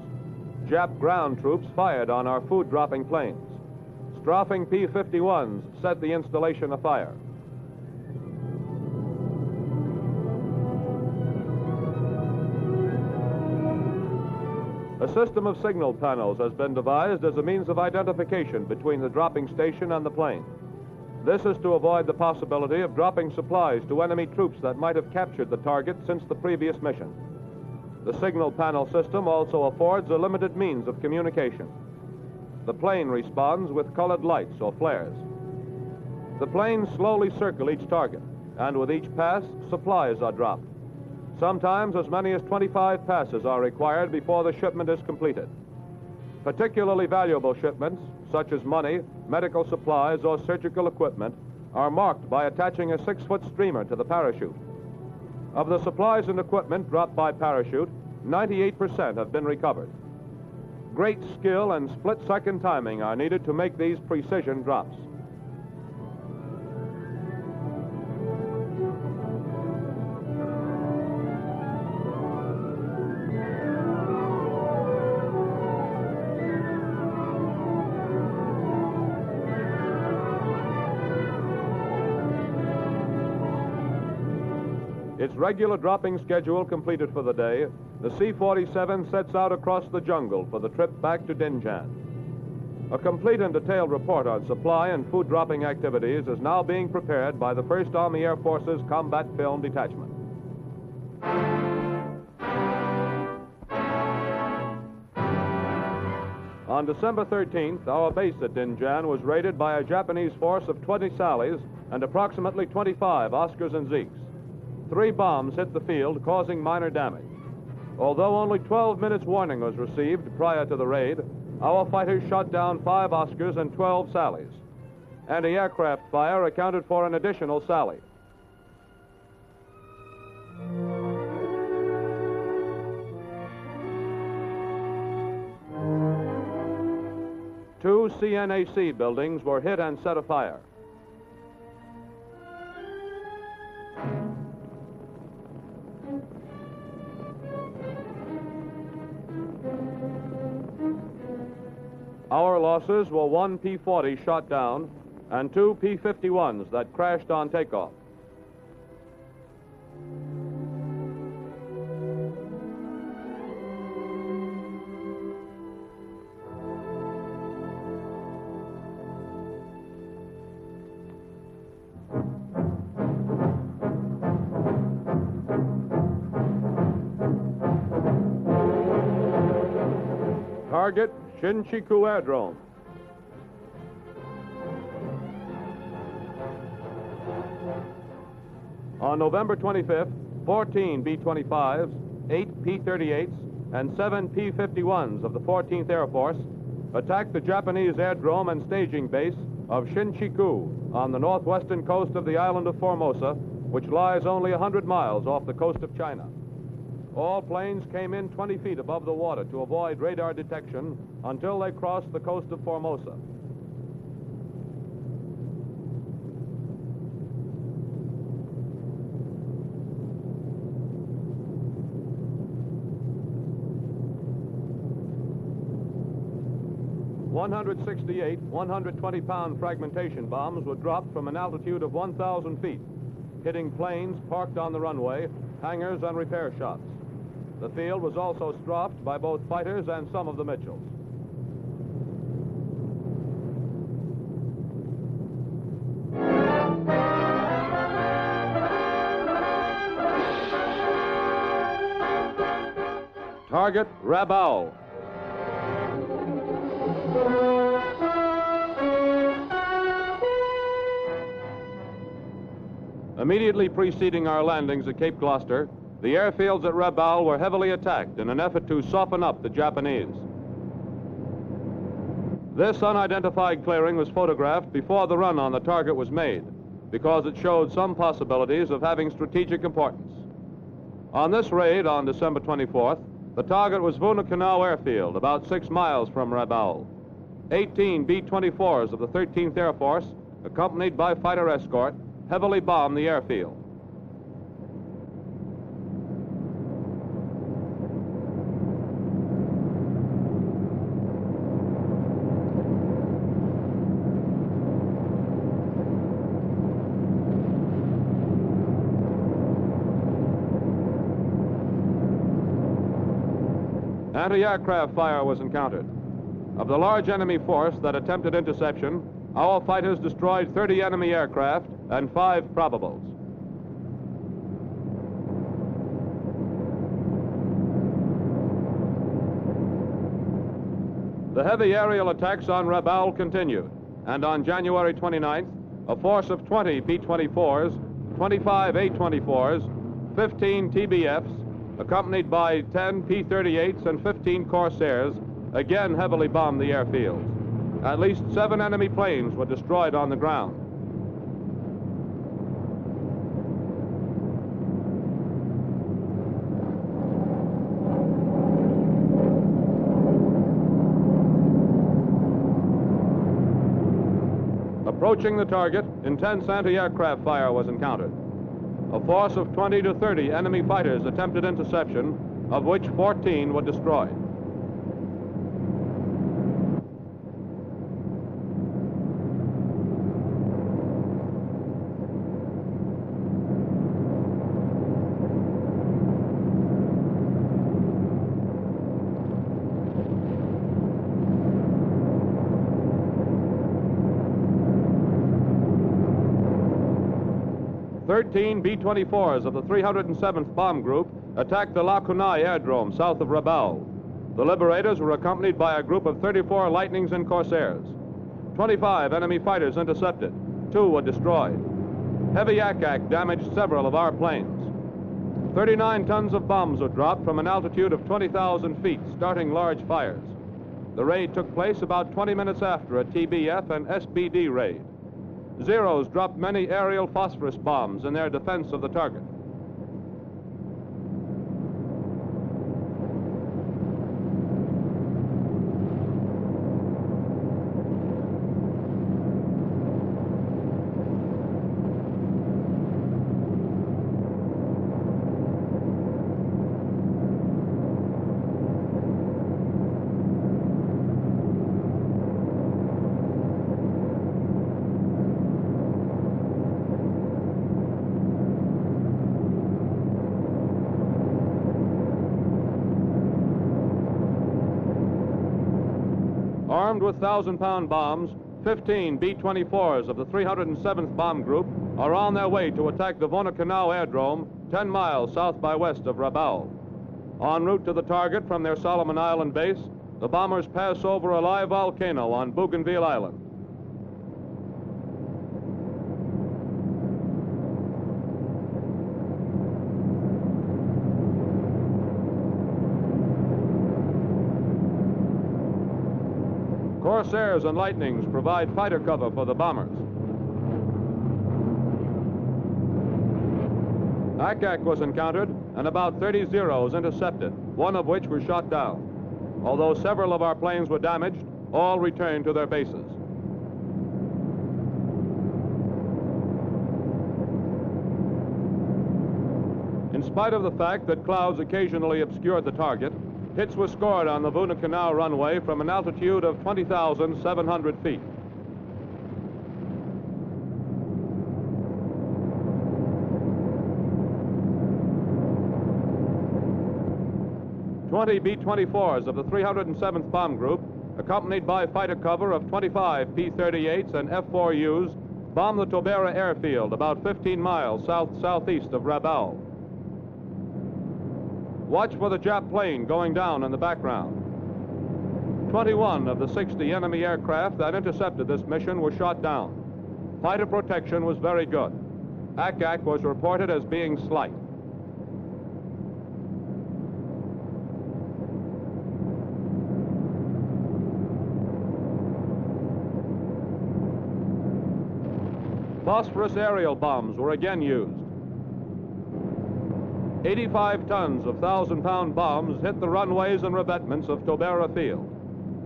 Jap ground troops fired on our food dropping planes. Strafing P-51s set the installation afire. A system of signal panels has been devised as a means of identification between the dropping station and the plane. This is to avoid the possibility of dropping supplies to enemy troops that might have captured the target since the previous mission. The signal panel system also affords a limited means of communication. The plane responds with colored lights or flares. The planes slowly circle each target, and with each pass, supplies are dropped. Sometimes as many as 25 passes are required before the shipment is completed. Particularly valuable shipments, such as money, medical supplies, or surgical equipment, are marked by attaching a 6-foot streamer to the parachute. Of the supplies and equipment dropped by parachute, 98% have been recovered. Great skill and split-second timing are needed to make these precision drops. Its regular dropping schedule completed for the day, the C-47 sets out across the jungle for the trip back to Dinjan. A complete and detailed report on supply and food dropping activities is now being prepared by the 1st Army Air Force's Combat Film Detachment. On December 13th, our base at Dinjan was raided by a Japanese force of 20 Sallies and approximately 25 Oscars and Zeeks. 3 bombs hit the field, causing minor damage. Although only 12 minutes warning was received prior to the raid, our fighters shot down 5 Oscars and 12 Sallies. Anti-aircraft fire accounted for an additional Sally. Two CNAC buildings were hit and set afire. Our losses were 1 P-40 shot down and 2 P-51s that crashed on takeoff. Target, Shinchiku Airdrome. On November 25th, 14 B-25s, 8 P-38s, and 7 P-51s of the 14th Air Force attacked the Japanese airdrome and staging base of Shinchiku on the northwestern coast of the island of Formosa, which lies only 100 miles off the coast of China. All planes came in 20 feet above the water to avoid radar detection until they crossed the coast of Formosa. "168 120-pound fragmentation bombs were dropped from an altitude of 1,000 feet, hitting planes parked on the runway, hangars, and repair shops. The field was also strafed by both fighters and some of the Mitchells. Target, Rabaul. Immediately preceding our landings at Cape Gloucester, the airfields at Rabaul were heavily attacked in an effort to soften up the Japanese. This unidentified clearing was photographed before the run on the target was made because it showed some possibilities of having strategic importance. On this raid on December 24th, the target was Vunakano Airfield, about 6 miles from Rabaul. 18 B-24s of the 13th Air Force, accompanied by fighter escort, heavily bombed the airfield. Anti-aircraft fire was encountered. Of the large enemy force that attempted interception, our fighters destroyed 30 enemy aircraft and 5 probables. The heavy aerial attacks on Rabaul continued, and on January 29th, a force of 20 B-24s, 25 A-24s, 15 TBFs, accompanied by 10 P-38s and 15 Corsairs, again heavily bombed the airfield. At least 7 enemy planes were destroyed on the ground. Approaching the target, intense anti-aircraft fire was encountered. A force of 20 to 30 enemy fighters attempted interception, of which 14 were destroyed. Thirteen B-24s of the 307th Bomb Group attacked the La Kunai Airdrome south of Rabaul. The liberators were accompanied by a group of 34 Lightnings and Corsairs. 25 enemy fighters intercepted. 2 were destroyed. Heavy ack-ack damaged several of our planes. 39 tons of bombs were dropped from an altitude of 20,000 feet, starting large fires. The raid took place about 20 minutes after a TBF and SBD raid. Zeros dropped many aerial phosphorus bombs in their defense of the target. Armed with 1,000-pound bombs, 15 B-24s of the 307th Bomb Group are on their way to attack the Vunakano Airdrome 10 miles south by west of Rabaul. En route to the target from their Solomon Island base, the bombers pass over a live volcano on Bougainville Island. Corsairs and Lightnings provide fighter cover for the bombers. Ack-ack was encountered and about 30 Zeros intercepted, one of which was shot down. Although several of our planes were damaged, all returned to their bases. In spite of the fact that clouds occasionally obscured the target, hits were scored on the Vunakano runway from an altitude of 20,700 feet. Twenty B-24s of the 307th Bomb Group, accompanied by fighter cover of 25 P-38s and F-4Us, bombed the Tobera airfield about 15 miles south-southeast of Rabaul. Watch for the Jap plane going down in the background. 21 of the 60 enemy aircraft that intercepted this mission were shot down. Fighter protection was very good. Ack-ack was reported as being slight. Phosphorus aerial bombs were again used. 85 tons of 1,000-pound bombs hit the runways and revetments of Tobera Field.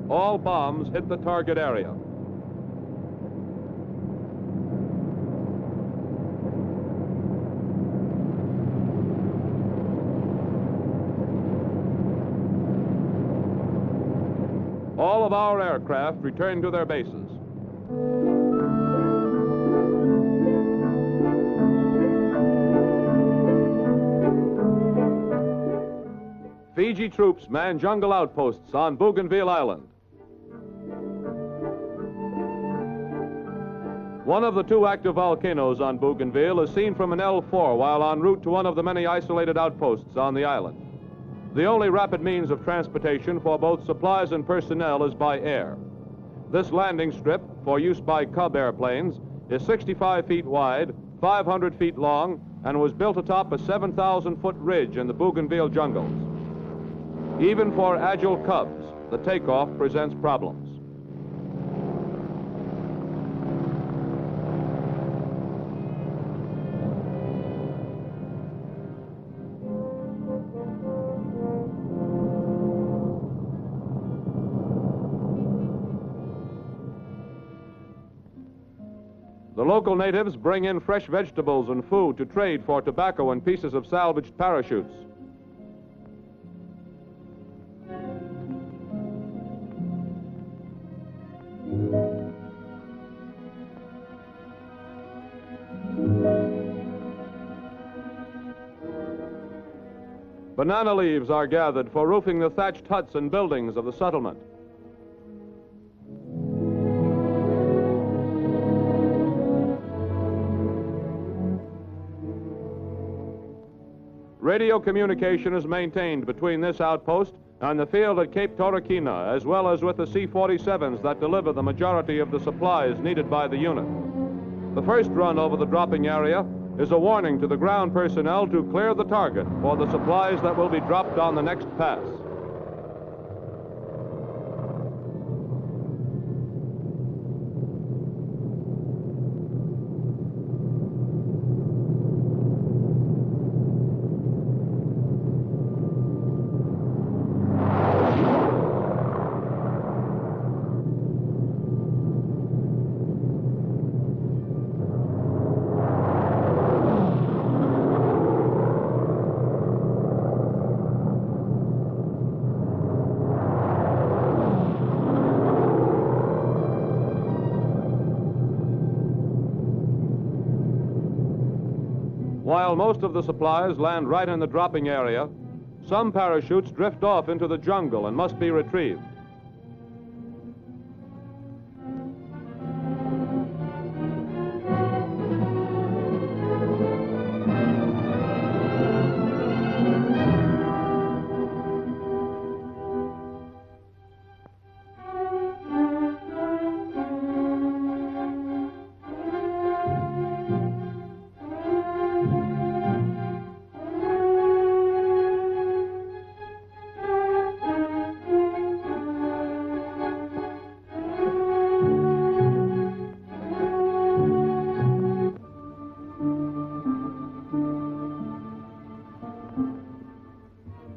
All bombs hit the target area. All of our aircraft returned to their bases. Fiji troops man jungle outposts on Bougainville Island. One of the two active volcanoes on Bougainville is seen from an L4 while en route to one of the many isolated outposts on the island. The only rapid means of transportation for both supplies and personnel is by air. This landing strip, for use by Cub airplanes, is 65 feet wide, 500 feet long, and was built atop a 7,000-foot ridge in the Bougainville jungles. Even for agile Cubs, the takeoff presents problems. The local natives bring in fresh vegetables and food to trade for tobacco and pieces of salvaged parachutes. Banana leaves are gathered for roofing the thatched huts and buildings of the settlement. Radio communication is maintained between this outpost and the field at Cape Torquina, as well as with the C-47s that deliver the majority of the supplies needed by the unit. The first run over the dropping area is a warning to the ground personnel to clear the target for the supplies that will be dropped on the next pass. While most of the supplies land right in the dropping area, some parachutes drift off into the jungle and must be retrieved.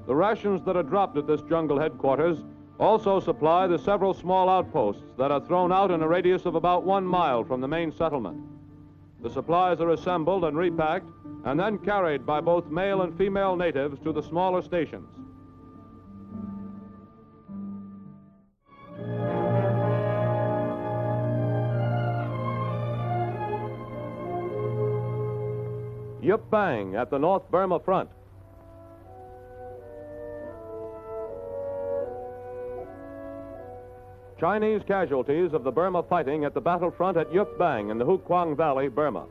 The rations that are dropped at this jungle headquarters also supply the several small outposts that are thrown out in a radius of about 1 mile from the main settlement. The supplies are assembled and repacked and then carried by both male and female natives to the smaller stations. Yup Bang at the North Burma front. Chinese casualties of the Burma fighting at the battlefront at Yup Bang in the Hu Quang Valley, Burma.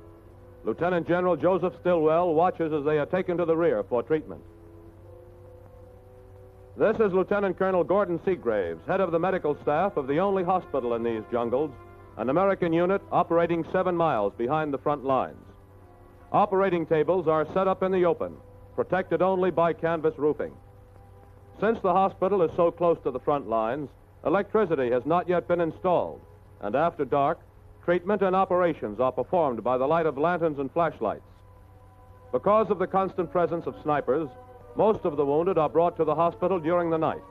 Lieutenant General Joseph Stilwell watches as they are taken to the rear for treatment. This is Lieutenant Colonel Gordon Seagraves, head of the medical staff of the only hospital in these jungles, an American unit operating 7 miles behind the front lines. Operating tables are set up in the open, protected only by canvas roofing. Since the hospital is so close to the front lines, electricity has not yet been installed, and after dark, Treatment and operations are performed by the light of lanterns and flashlights. Because of the constant presence of snipers, most of the wounded are brought to the hospital during the night.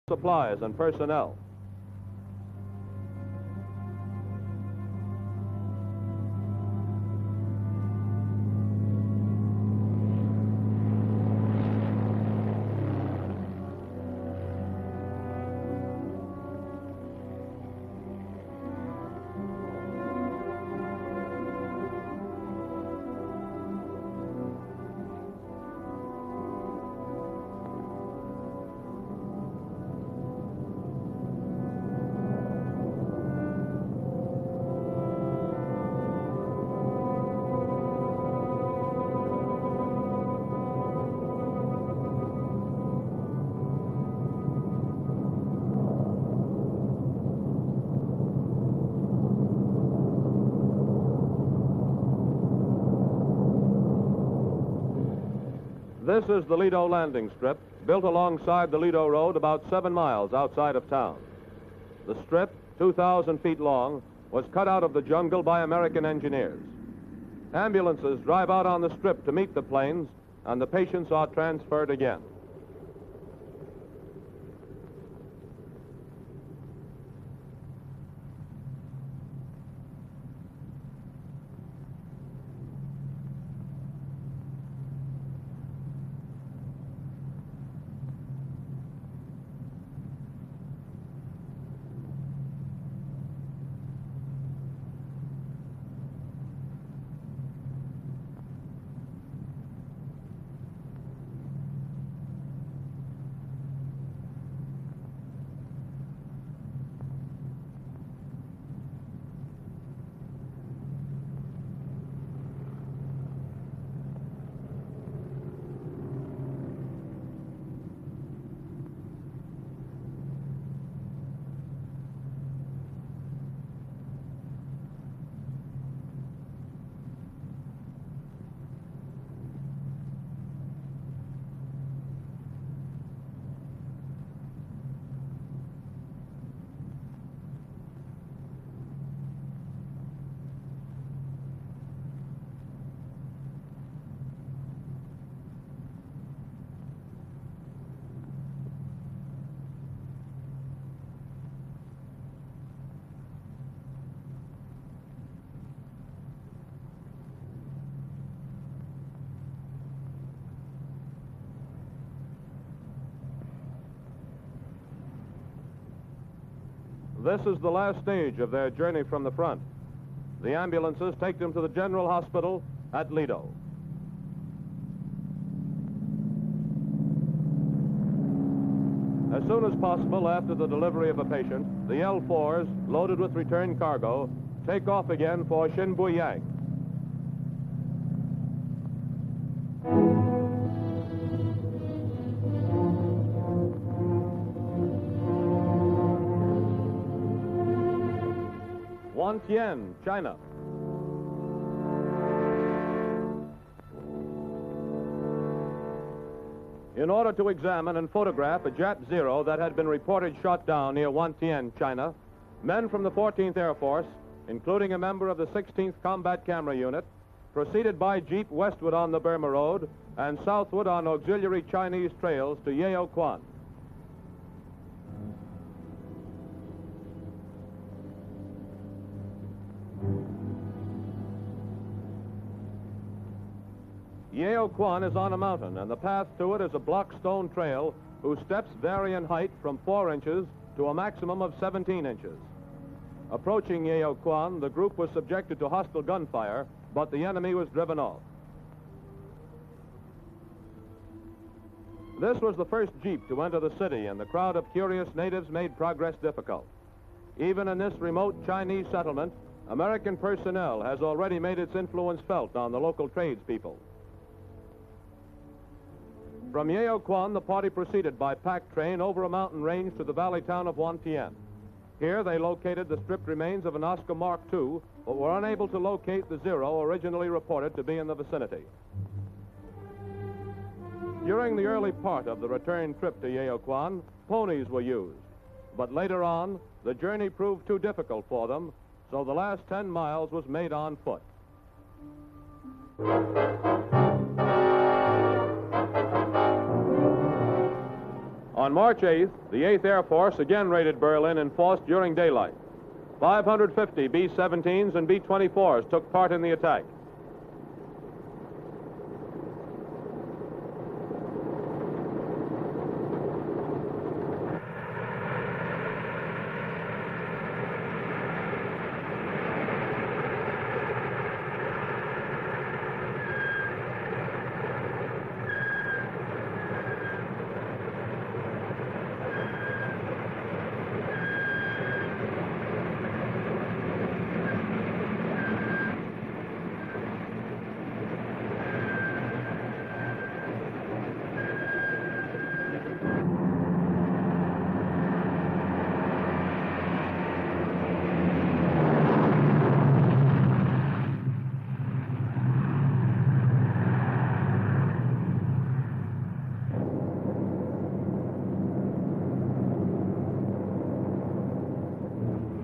Supplies and personnel. This is the Lido landing strip, built alongside the Lido Road about 7 miles outside of town. The strip, 2,000 feet long, was cut out of the jungle by American engineers. Ambulances drive out on the strip to meet the planes, and the patients are transferred again. This is the last stage of their journey from the front. The ambulances take them to the General Hospital at Lido. As soon as possible after the delivery of a patient, the L-4s, loaded with return cargo, take off again for Shinbuyang. Wantien, China. In order to examine and photograph a Jet Zero that had been reported shot down near Wantien, China, men from the 14th Air Force, including a member of the 16th Combat Camera Unit, proceeded by jeep westward on the Burma Road and southward on auxiliary Chinese trails to Yeoquan. Yeoquan is on a mountain, and the path to it is a block stone trail whose steps vary in height from 4 inches to a maximum of 17 inches. Approaching Yeoquan, the group was subjected to hostile gunfire, but the enemy was driven off. This was the first jeep to enter the city, and the crowd of curious natives made progress difficult. Even in this remote Chinese settlement, American personnel has already made its influence felt on the local tradespeople. From Yeoquan, the party proceeded by pack train over a mountain range to the valley town of Wantien. Here they located the stripped remains of an Oscar Mark II, but were unable to locate the Zero originally reported to be in the vicinity. During the early part of the return trip to Yeoquan, ponies were used, but later on, the journey proved too difficult for them, so the last 10 miles was made on foot. On March 8th, the 8th Air Force again raided Berlin in force during daylight. 550 B-17s and B-24s took part in the attack.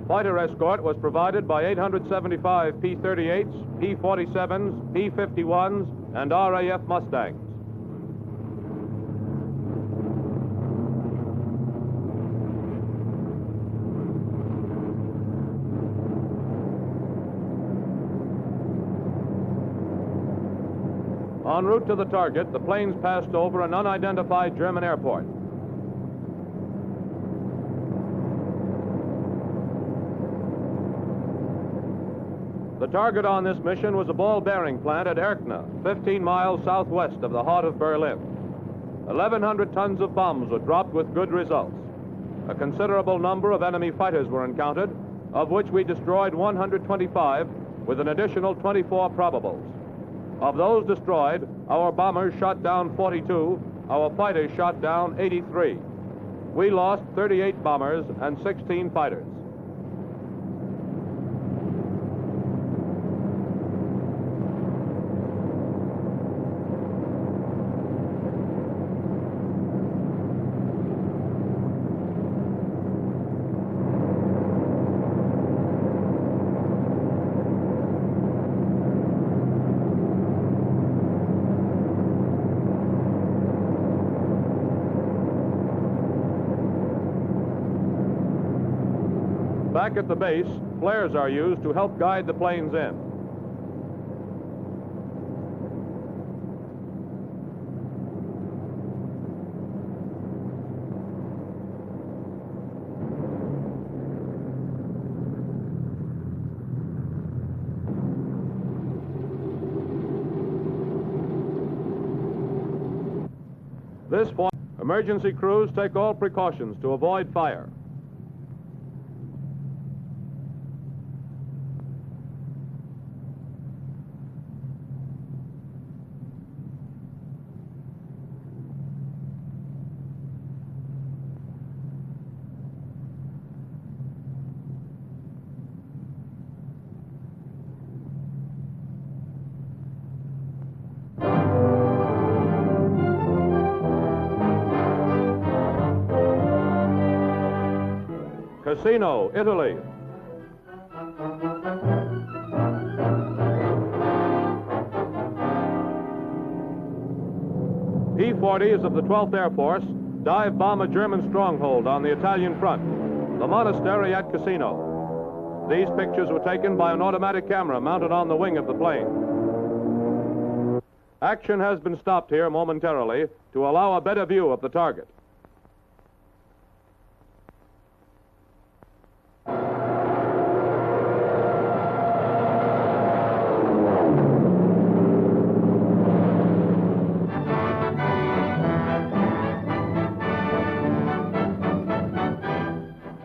Fighter escort was provided by 875 P-38s, P-47s, P-51s, and RAF Mustangs. En route to the target, the planes passed over an unidentified German airport. The target on this mission was a ball bearing plant at Erkner, 15 miles southwest of the heart of Berlin. 1,100 tons of bombs were dropped with good results. A considerable number of enemy fighters were encountered, of which we destroyed 125 with an additional 24 probables. Of those destroyed, our bombers shot down 42, our fighters shot down 83. We lost 38 bombers and 16 fighters. Back at the base, flares are used to help guide the planes in. This point, emergency crews take all precautions to avoid fire. Casino, Italy. P-40s of the 12th Air Force dive bomb a German stronghold on the Italian front, the monastery at Casino. These pictures were taken by an automatic camera mounted on the wing of the plane. Action has been stopped here momentarily to allow a better view of the target.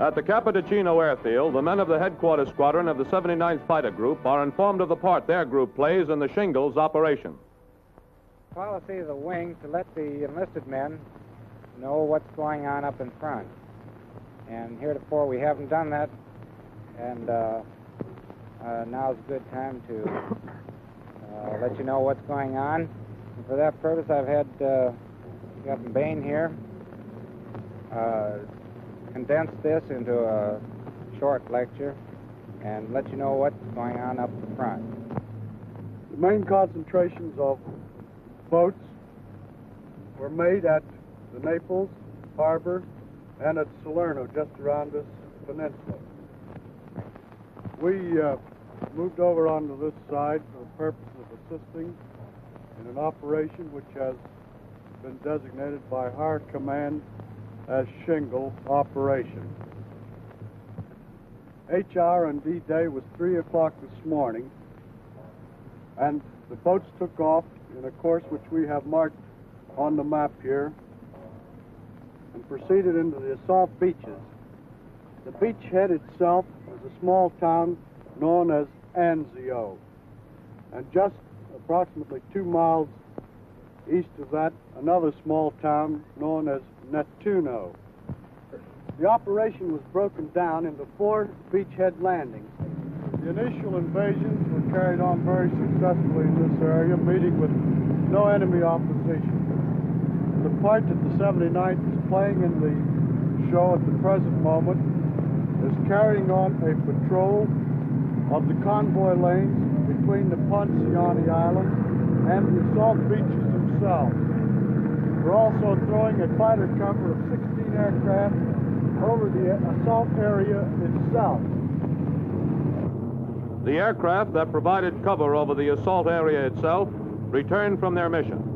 At the Capodichino airfield, the men of the headquarters squadron of the 79th Fighter Group are informed of the part their group plays in the shingles operation. Policy of the wing to let the enlisted men know what's going on up in front. And heretofore we haven't done that, and now's a good time to let you know what's going on. And for that purpose, I've had Captain Bain here condense this into a short lecture and let you know what's going on up front. The main concentrations of boats were made at the Naples harbor and at Salerno, just around this peninsula. We moved over onto this side for the purpose of assisting in an operation which has been designated by our command as shingle operation. HR and D-Day was 3 o'clock this morning, and the boats took off in a course which we have marked on the map here and proceeded into the assault beaches. The beachhead itself is a small town known as Anzio, and just approximately 2 miles east of that, another small town known as Nettuno. The operation was broken down into 4 beachhead landings. The initial invasions were carried on very successfully in this area, meeting with no enemy opposition. The part that the 79th is playing in the show at the present moment is carrying on a patrol of the convoy lanes between the Ponciani Islands and the assault beaches themselves. We're also throwing a fighter cover of 16 aircraft over the assault area itself. The aircraft that provided cover over the assault area itself returned from their mission.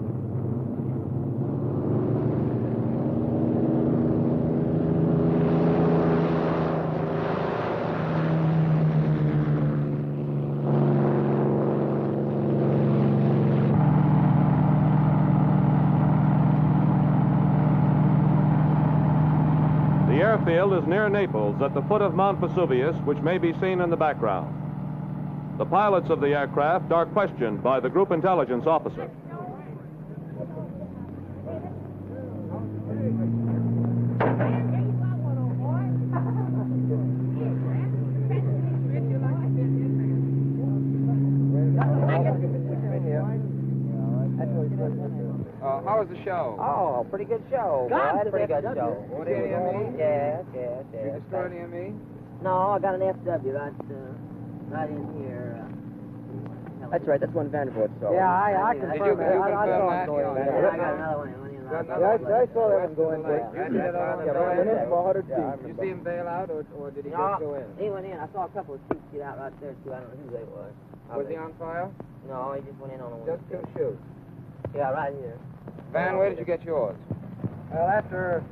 The airfield is near Naples at the foot of Mount Vesuvius, which may be seen in the background. The pilots of the aircraft are questioned by the group intelligence officer. How was the show? Oh, pretty good show. God, Pretty good show. What did you mean? Yes. You destroy any ME? No, I got an FW right in here. That's right. That's one Vandervoort show. Yeah, I confirm that. I saw it going I there. got another one. I saw that one going there. Yeah, You see him bail out, or did he just go in? He went in. I saw a couple of troops get out right there, too. I don't know who they were. Was he on fire? No, he just went in on one. Just 2 shoots. Yeah, right here. Van, where did you get yours? Well, after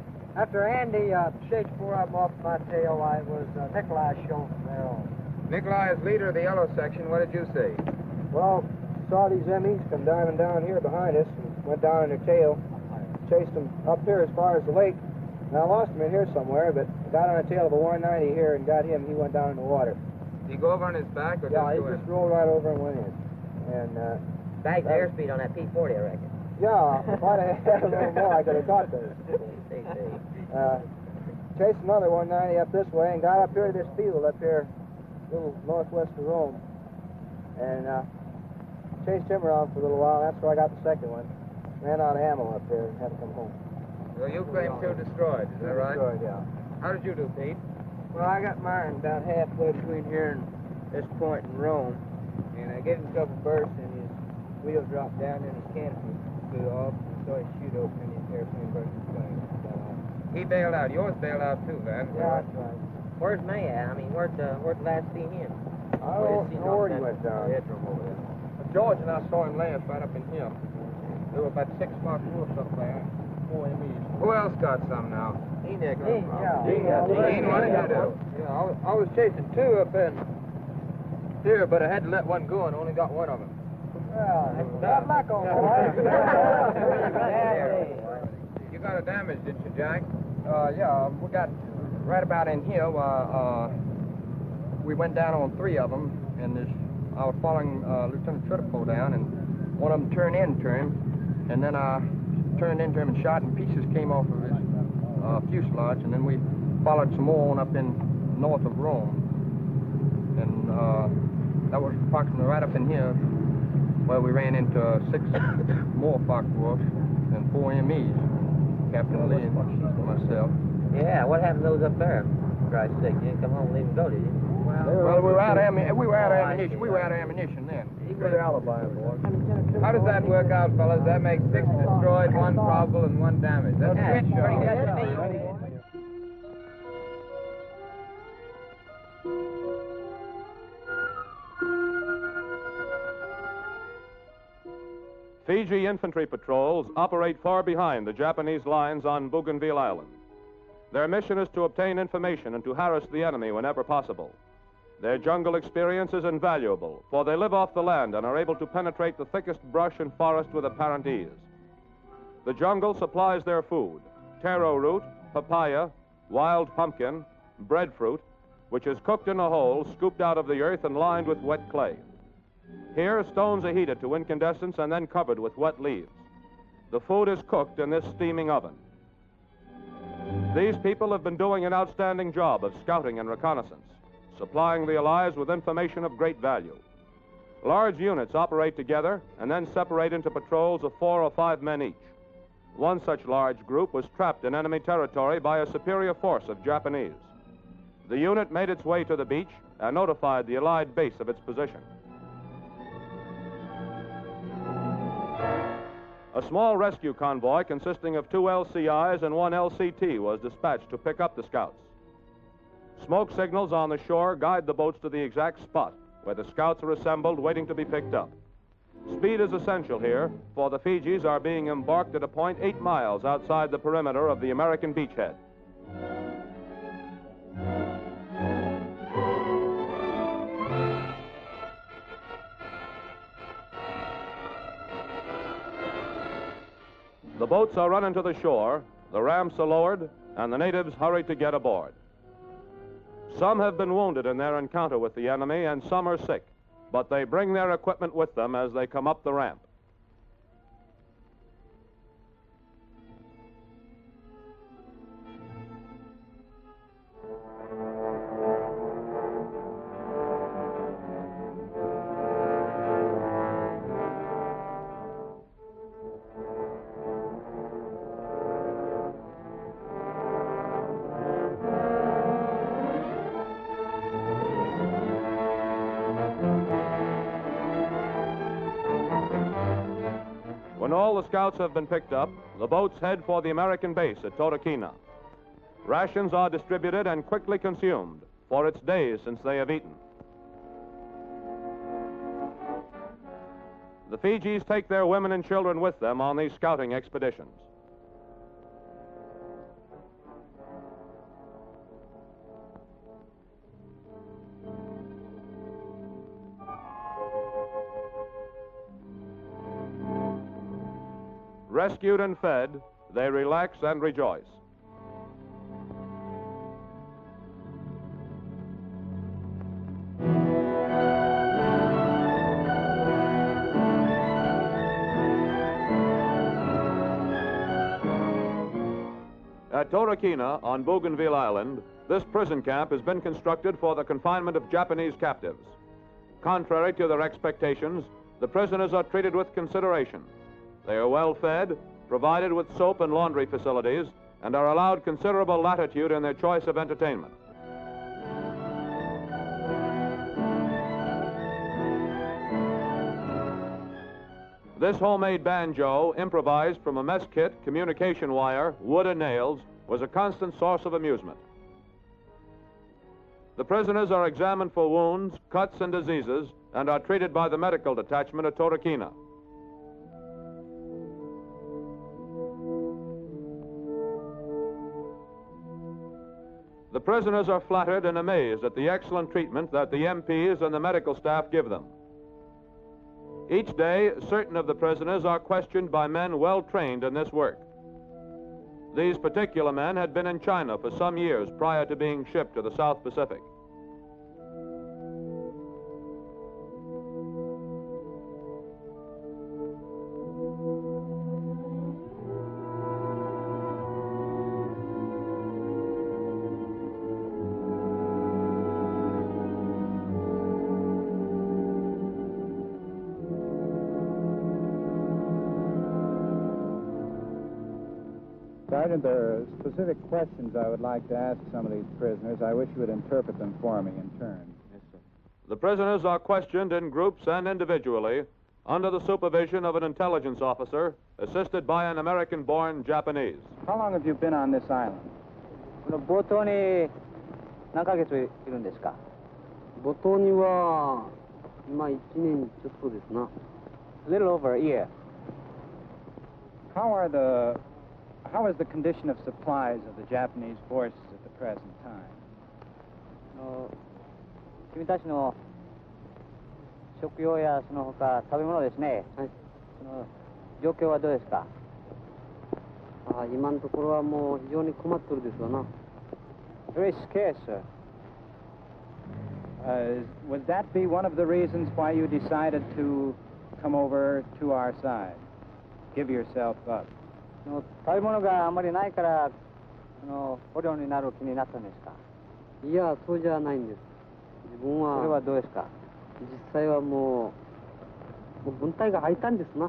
Andy shaked 4 of them off my tail, I was Nikolai shown from there on. Nikolai is leader of the yellow section. What did you see? Well, saw these MEs come diving down here behind us and went down in their tail. chased him up here as far as the lake, and I lost him in here somewhere, but got on the tail of a 190 here and got him. He went down in the water. Did he go over on his back or Yeah, just he go in? just rolled right over and went in. And, Bagged the airspeed on that P-40, I reckon. yeah, if I'd have had a little more, I could have caught those. Chased another 190 up this way and got up here to this field up here, a little northwest of Rome. And chased him around for a little while. That's where I got the second one. Ran out of ammo up there and had to come home. So you claim two destroyed, is that right? Destroyed, yeah. How did you do, Pete? Well, I got mine about halfway between here and this point in Rome, and I gave him a couple bursts, and his wheel dropped down, and his canopy flew off, and so his chute opened, and his airplane burst his wing. He bailed out. Yours bailed out too, Van. Yeah, that's right. Where's May at? I mean, where's the last seen him? I don't know where he went down. George and I saw him last right up in here. There were about 6 Mark wolves up there. 4 MEs. Who else got some now? Dean, yeah. Dean, what did you do? Yeah, I was chasing two up in here, but I had to let one go and only got one of them. Well, bad luck on You got a damage, didn't you, Jack? Yeah, we got right about in here. We went down on 3 of them, and I was following Lieutenant Tritipo down, and one of them turned into him, and then I turned into him and shot, and pieces came off of his fuselage, and then we followed some more on up in north of Rome, and that was approximately right up in here, where we ran into 6 more Focke-Wulfs and 4 MEs, Captain Lee and myself. Yeah, what happened to those up there? For Christ's sake, you didn't come home and leave them go, did you? Well, we were out of ammunition. We were out of ammunition then. Good alibi, boy. How does that work out, fellas? That makes 6 destroyed, 1 probable, and 1 damaged. That's a good show. Fiji infantry patrols operate far behind the Japanese lines on Bougainville Island. Their mission is to obtain information and to harass the enemy whenever possible. Their jungle experience is invaluable, for they live off the land and are able to penetrate the thickest brush and forest with apparent ease. The jungle supplies their food: taro root, papaya, wild pumpkin, breadfruit, which is cooked in a hole scooped out of the earth and lined with wet clay. Here, stones are heated to incandescence and then covered with wet leaves. The food is cooked in this steaming oven. These people have been doing an outstanding job of scouting and reconnaissance, supplying the Allies with information of great value. Large units operate together and then separate into patrols of 4 or 5 men each. One such large group was trapped in enemy territory by a superior force of Japanese. The unit made its way to the beach and notified the Allied base of its position. A small rescue convoy consisting of 2 LCIs and 1 LCT was dispatched to pick up the scouts. Smoke signals on the shore guide the boats to the exact spot where the scouts are assembled waiting to be picked up. Speed is essential here, for the Fijis are being embarked at a point 8 miles outside the perimeter of the American beachhead. The boats are run into the shore, the ramps are lowered, and the natives hurry to get aboard. Some have been wounded in their encounter with the enemy, and some are sick, but they bring their equipment with them as they come up the ramp. When all the scouts have been picked up, the boats head for the American base at Torquay. Rations are distributed and quickly consumed, for it's days since they have eaten. The Fijis take their women and children with them on these scouting expeditions. Rescued and fed, they relax and rejoice. At Torquina on Bougainville Island, this prison camp has been constructed for the confinement of Japanese captives. Contrary to their expectations, the prisoners are treated with consideration. They are well fed, provided with soap and laundry facilities, and are allowed considerable latitude in their choice of entertainment. This homemade banjo, improvised from a mess kit, communication wire, wood and nails, was a constant source of amusement. The prisoners are examined for wounds, cuts, and diseases, and are treated by the medical detachment at Torquina. The prisoners are flattered and amazed at the excellent treatment that the MPs and the medical staff give them. Each day, certain of the prisoners are questioned by men well trained in this work. These particular men had been in China for some years prior to being shipped to the South Pacific. Sergeant, there are specific questions I would like to ask some of these prisoners. I wish you would interpret them for me in turn. Yes, sir. The prisoners are questioned in groups and individually under the supervision of an intelligence officer assisted by an American-born Japanese. How long have you been on this island? 冒頭に何ヶ月いるんですか？冒頭には今1年ちょっとですな。A little over a year. How is the condition of supplies of the Japanese forces at the present time? 君たちの食用やその他食べ物ですね。はい。その状況はどうですか？今のところはもう非常に困ってるですわな。Very scarce, sir. Would that be one of the reasons why you decided to come over to our side? Give yourself up. 食べ物があまりないから捕虜になる気になったんですか？いや、そうじゃないんです。自分は。それはどうですか？実際はもう軍隊が入ったんですな。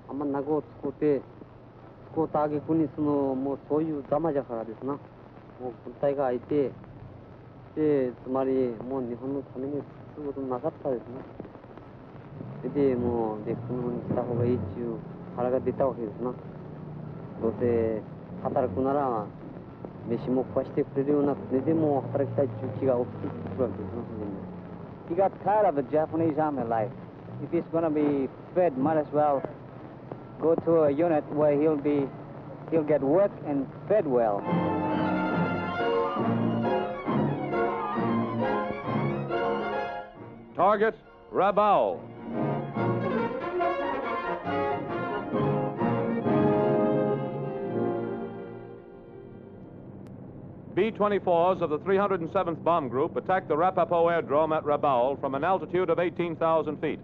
あんま長を使うて使うたあげくにもうそういうざまじゃからですな。もう軍隊が入ってでつまりもう日本のためにすることなかったですな。でもうこの方に来た方がいいっていう腹が出たわけですな。どうせ働くなら飯も食わしてくれるような国でも働きたいっていう気が起きてくるわけですな。He got tired of the Japanese army life. If he's going to be fed, might as well go to a unit where he'll get work and fed well. Target, Rabaul. B-24s of the 307th Bomb Group attacked the Rapapo Airdrome at Rabaul from an altitude of 18,000 feet.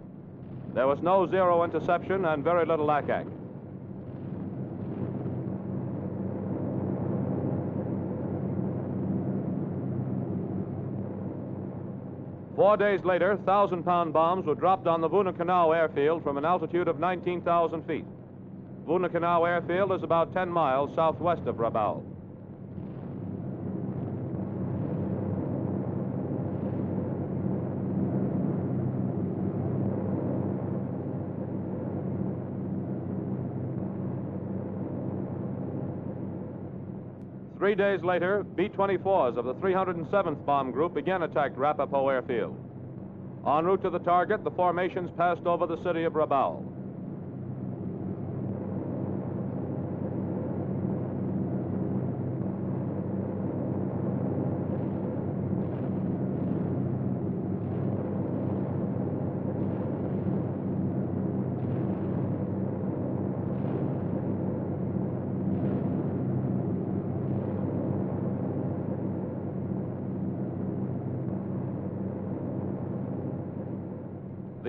There was no zero interception and very little LACAC. Four days later, 1,000-pound bombs were dropped on the Vunakanau airfield from an altitude of 19,000 feet. Vunakanau airfield is about 10 miles southwest of Rabaul. Three days later, B-24s of the 307th Bomb Group again attacked Rapapo Airfield. En route to the target, the formations passed over the city of Rabaul.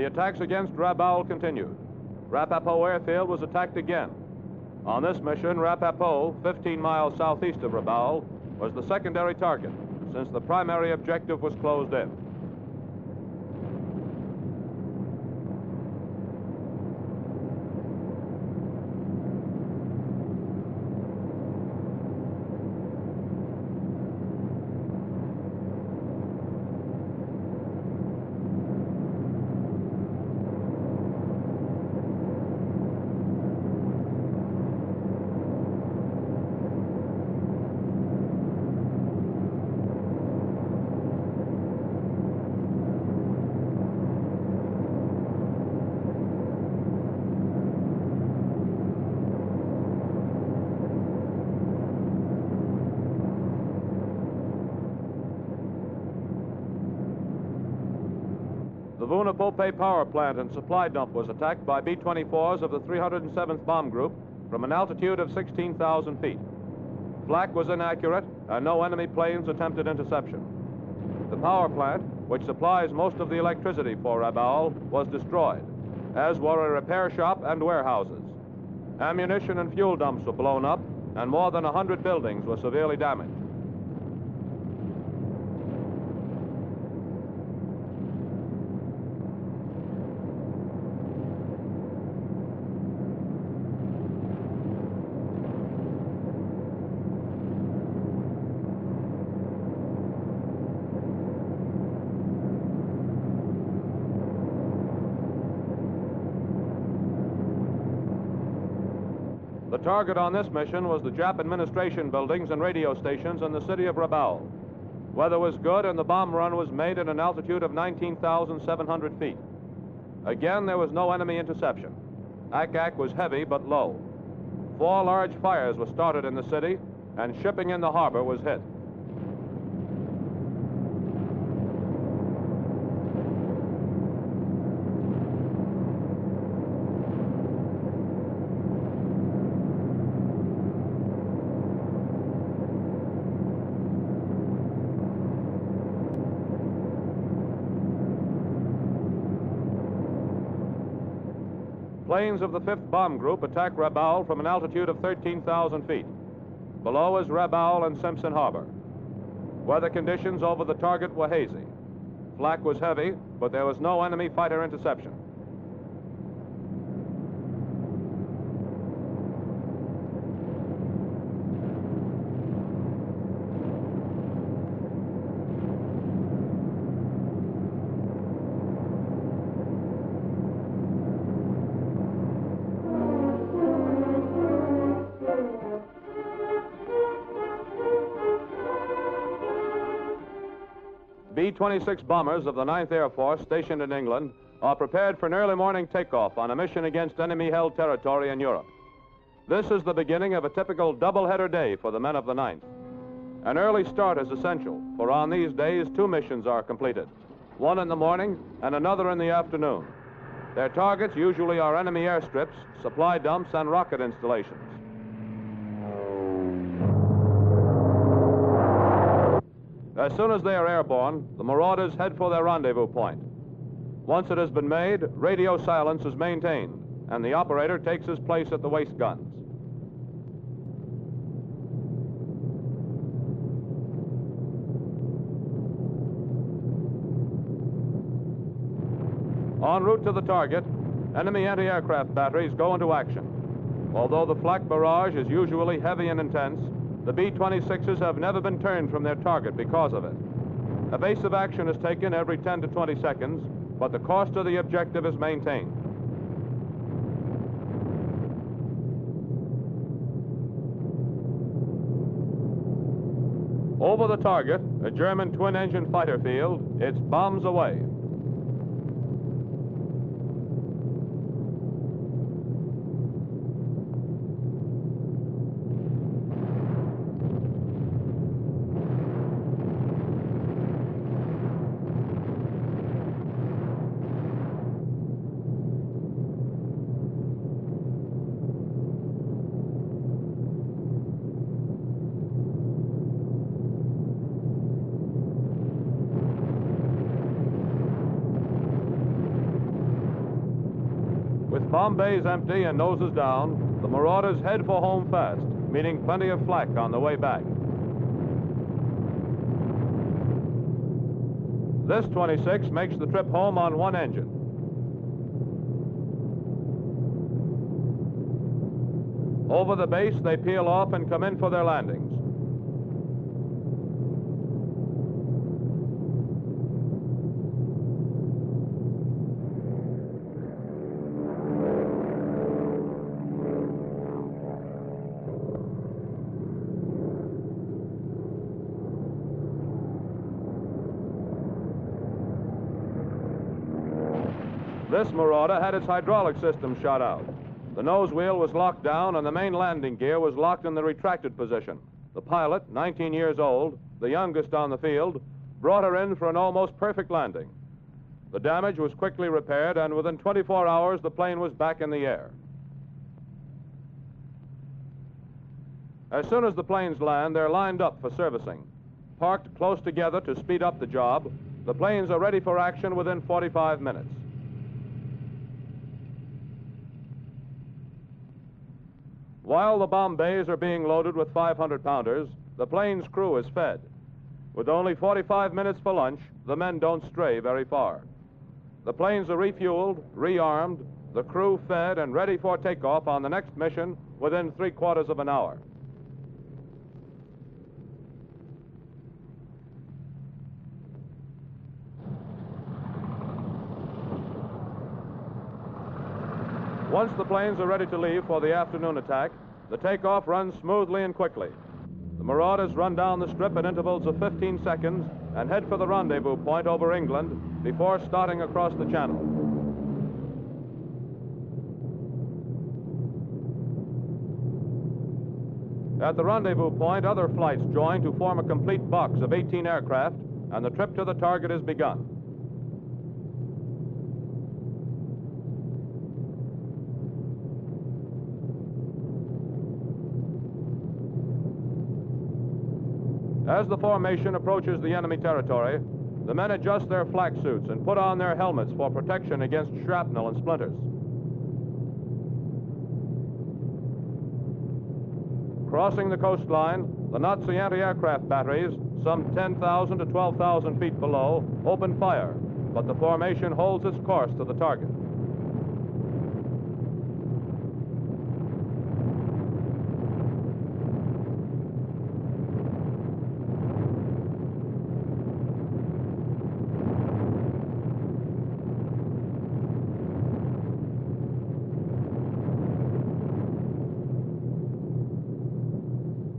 The attacks against Rabaul continued. Rapapo Airfield was attacked again. On this mission, Rapapo, 15 miles southeast of Rabaul, was the secondary target, since the primary objective was closed in. The Vunapope power plant and supply dump was attacked by B-24s of the 307th Bomb Group from an altitude of 16,000 feet. Flak was inaccurate, and no enemy planes attempted interception. The power plant, which supplies most of the electricity for Rabaul, was destroyed, as were a repair shop and warehouses. Ammunition and fuel dumps were blown up, and more than 100 buildings were severely damaged. The target on this mission was the Jap administration buildings and radio stations in the city of Rabaul. Weather was good and the bomb run was made at an altitude of 19,700 feet. Again, there was no enemy interception. Ack was heavy but low. 4 large fires were started in the city and shipping in the harbor was hit. Planes of the 5th Bomb Group attacked Rabaul from an altitude of 13,000 feet. Below is Rabaul and Simpson Harbor. Weather conditions over the target were hazy. Flak was heavy, but there was no enemy fighter interception. B-26 bombers of the 9th Air Force stationed in England are prepared for an early morning takeoff on a mission against enemy-held territory in Europe. This is the beginning of a typical double-header day for the men of the 9th. An early start is essential, for on these days 2 missions are completed, one in the morning and another in the afternoon. Their targets usually are enemy airstrips, supply dumps, and rocket installations. As soon as they are airborne, the marauders head for their rendezvous point. Once it has been made, radio silence is maintained, and the operator takes his place at the waist guns. En route to the target, enemy anti-aircraft batteries go into action. Although the flak barrage is usually heavy and intense, the B-26s have never been turned from their target because of it. Evasive action is taken every 10 to 20 seconds, but the course of the objective is maintained. Over the target, a German twin-engine fighter field, it's bombs away. With bomb bays empty and noses down, the Marauders head for home fast, meaning plenty of flak on the way back. This 26 makes the trip home on one engine. Over the base, they peel off and come in for their landings. This Marauder had its hydraulic system shot out. The nose wheel was locked down and the main landing gear was locked in the retracted position. The pilot, 19 years old, the youngest on the field, brought her in for an almost perfect landing. The damage was quickly repaired, and within 24 hours, the plane was back in the air. As soon as the planes land, they're lined up for servicing. Parked close together to speed up the job, the planes are ready for action within 45 minutes. While the bomb bays are being loaded with 500-pounders, the plane's crew is fed. With only 45 minutes for lunch, the men don't stray very far. The planes are refueled, rearmed, the crew fed and ready for takeoff on the next mission within 3/4 of an hour. Once the planes are ready to leave for the afternoon attack, the takeoff runs smoothly and quickly. The Marauders run down the strip at intervals of 15 seconds and head for the rendezvous point over England before starting across the channel. At the rendezvous point, other flights join to form a complete box of 18 aircraft, and the trip to the target is begun. As the formation approaches the enemy territory, the men adjust their flak suits and put on their helmets for protection against shrapnel and splinters. Crossing the coastline, the Nazi anti-aircraft batteries, some 10,000 to 12,000 feet below, open fire, but the formation holds its course to the target.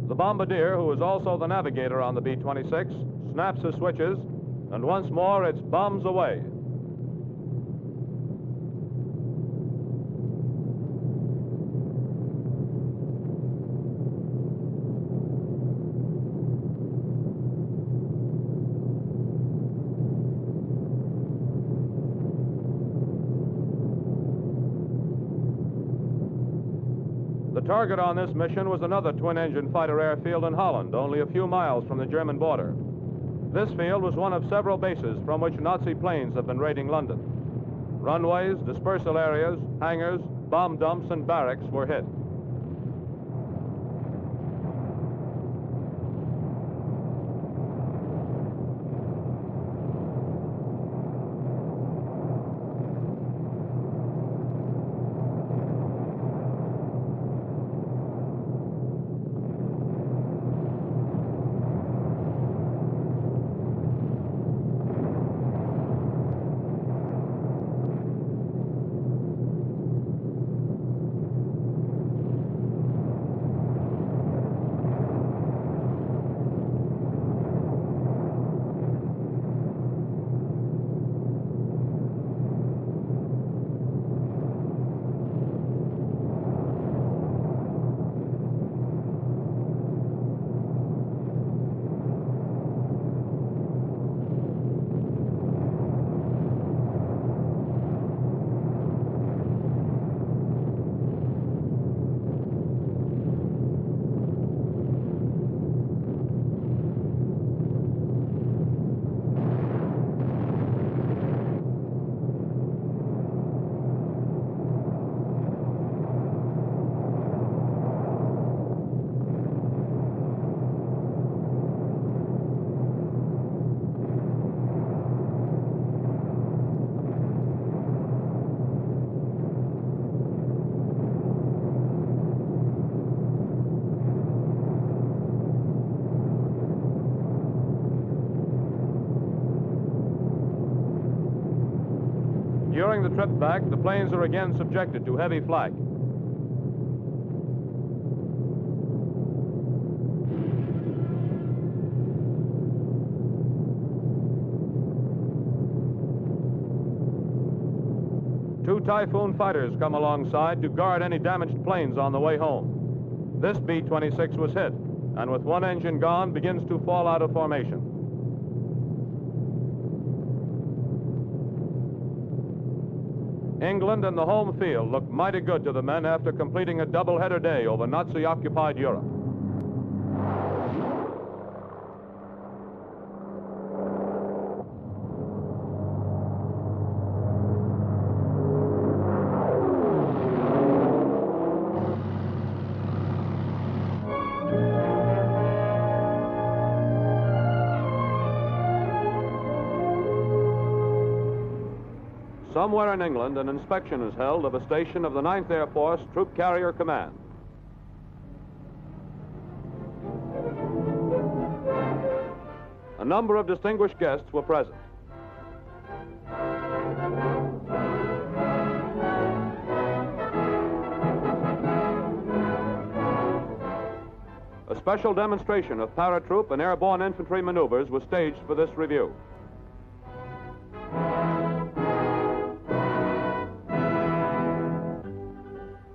The bombardier, who is also the navigator on the B-26, snaps his switches, and once more it's bombs away. The target on this mission was another twin-engine fighter airfield in Holland, only a few miles from the German border. This field was one of several bases from which Nazi planes have been raiding London. Runways, dispersal areas, hangars, bomb dumps, and barracks were hit. the trip back, the planes are again subjected to heavy flak. Two Typhoon fighters come alongside to guard any damaged planes on the way home. This B-26 was hit, and with one engine gone, begins to fall out of formation. England and the home field looked mighty good to the men after completing a double-header day over Nazi-occupied Europe. Somewhere in England, an inspection is held of a station of the 9th Air Force Troop Carrier Command. A number of distinguished guests were present. A special demonstration of paratroop and airborne infantry maneuvers was staged for this review.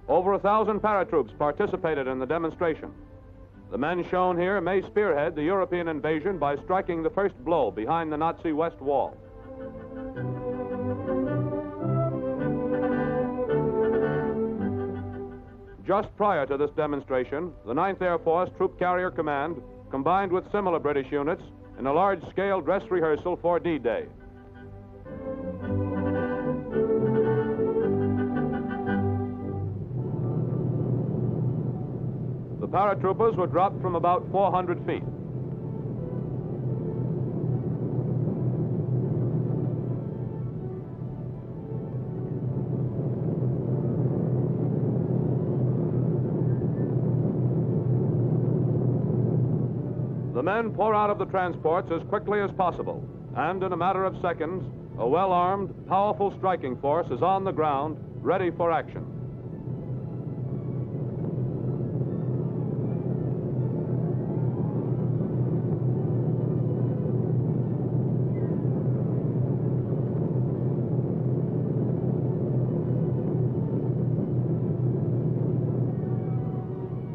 Over 1,000 paratroops participated in the demonstration. The men shown here may spearhead the European invasion by striking the first blow behind the Nazi West Wall. Just prior to this demonstration, the 9th Air Force Troop Carrier Command combined with similar British units in a large-scale dress rehearsal for D-Day. The paratroopers were dropped from about 400 feet. The men pour out of the transports as quickly as possible, and in a matter of seconds, a well-armed, powerful striking force is on the ground, ready for action.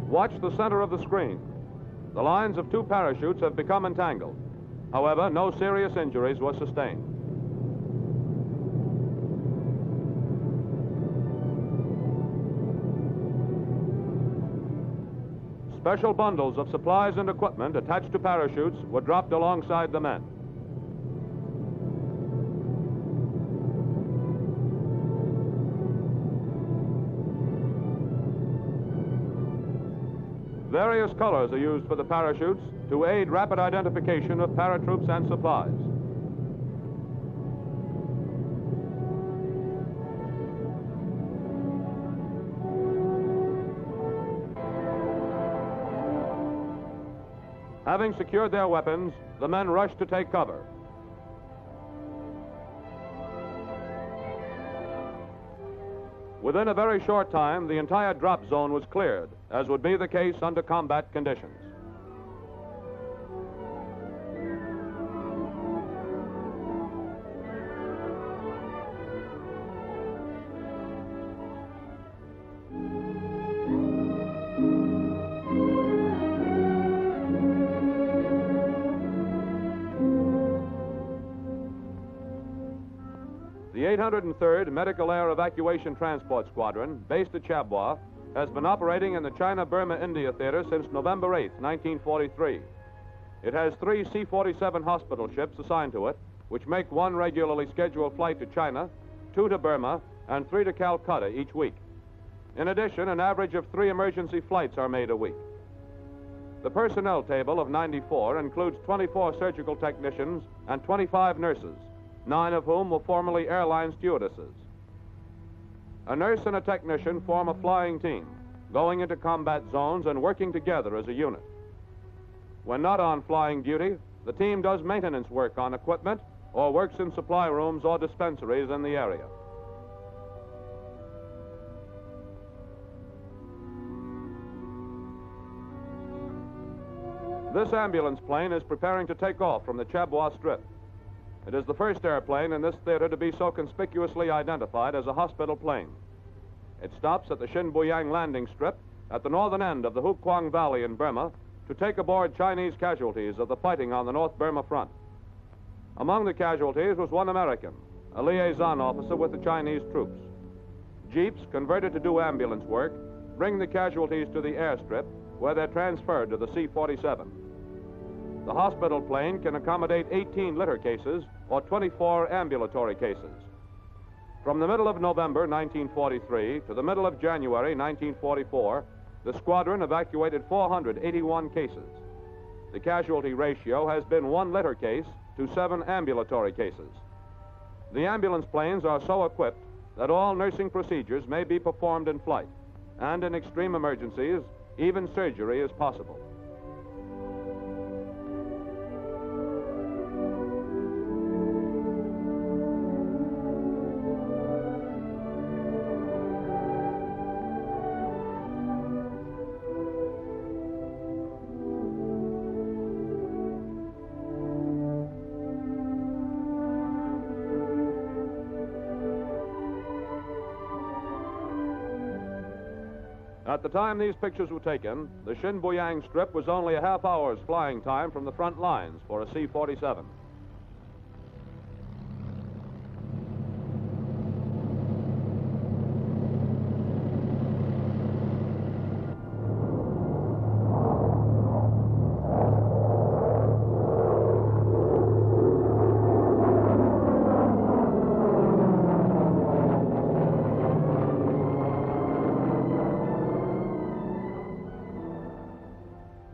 Watch the center of the screen. The lines of two parachutes have become entangled. However, no serious injuries were sustained. Special bundles of supplies and equipment attached to parachutes were dropped alongside the men. Various colors are used for the parachutes to aid rapid identification of paratroops and supplies. Having secured their weapons, the men rushed to take cover. Within a very short time, the entire drop zone was cleared, as would be the case under combat conditions. The 803rd Medical Air Evacuation Transport Squadron, based at Chabwa, has been operating in the China-Burma-India Theater since November 8, 1943. It has 3 C-47 hospital ships assigned to it, which make 1 regularly scheduled flight to China, 2 to Burma, and 3 to Calcutta each week. In addition, an average of 3 emergency flights are made a week. The personnel table of 94 includes 24 surgical technicians and 25 nurses, 9 of whom were formerly airline stewardesses. A nurse and a technician form a flying team, going into combat zones and working together as a unit. When not on flying duty, the team does maintenance work on equipment or works in supply rooms or dispensaries in the area. This ambulance plane is preparing to take off from the Chabois Strip. It is the first airplane in this theater to be so conspicuously identified as a hospital plane. It stops at the Xinbuyang landing strip at the northern end of the Hukwang Valley in Burma to take aboard Chinese casualties of the fighting on the North Burma front. Among the casualties was one American, a liaison officer with the Chinese troops. Jeeps, converted to do ambulance work, bring the casualties to the airstrip, where they're transferred to the C-47. The hospital plane can accommodate 18 litter cases or 24 ambulatory cases. From the middle of November 1943 to the middle of January 1944, the squadron evacuated 481 cases. The casualty ratio has been 1 litter case to 7 ambulatory cases. The ambulance planes are so equipped that all nursing procedures may be performed in flight, and in extreme emergencies, even surgery is possible. At the time these pictures were taken, the Xinbuyang Strip was only a half hour's flying time from the front lines for a C-47.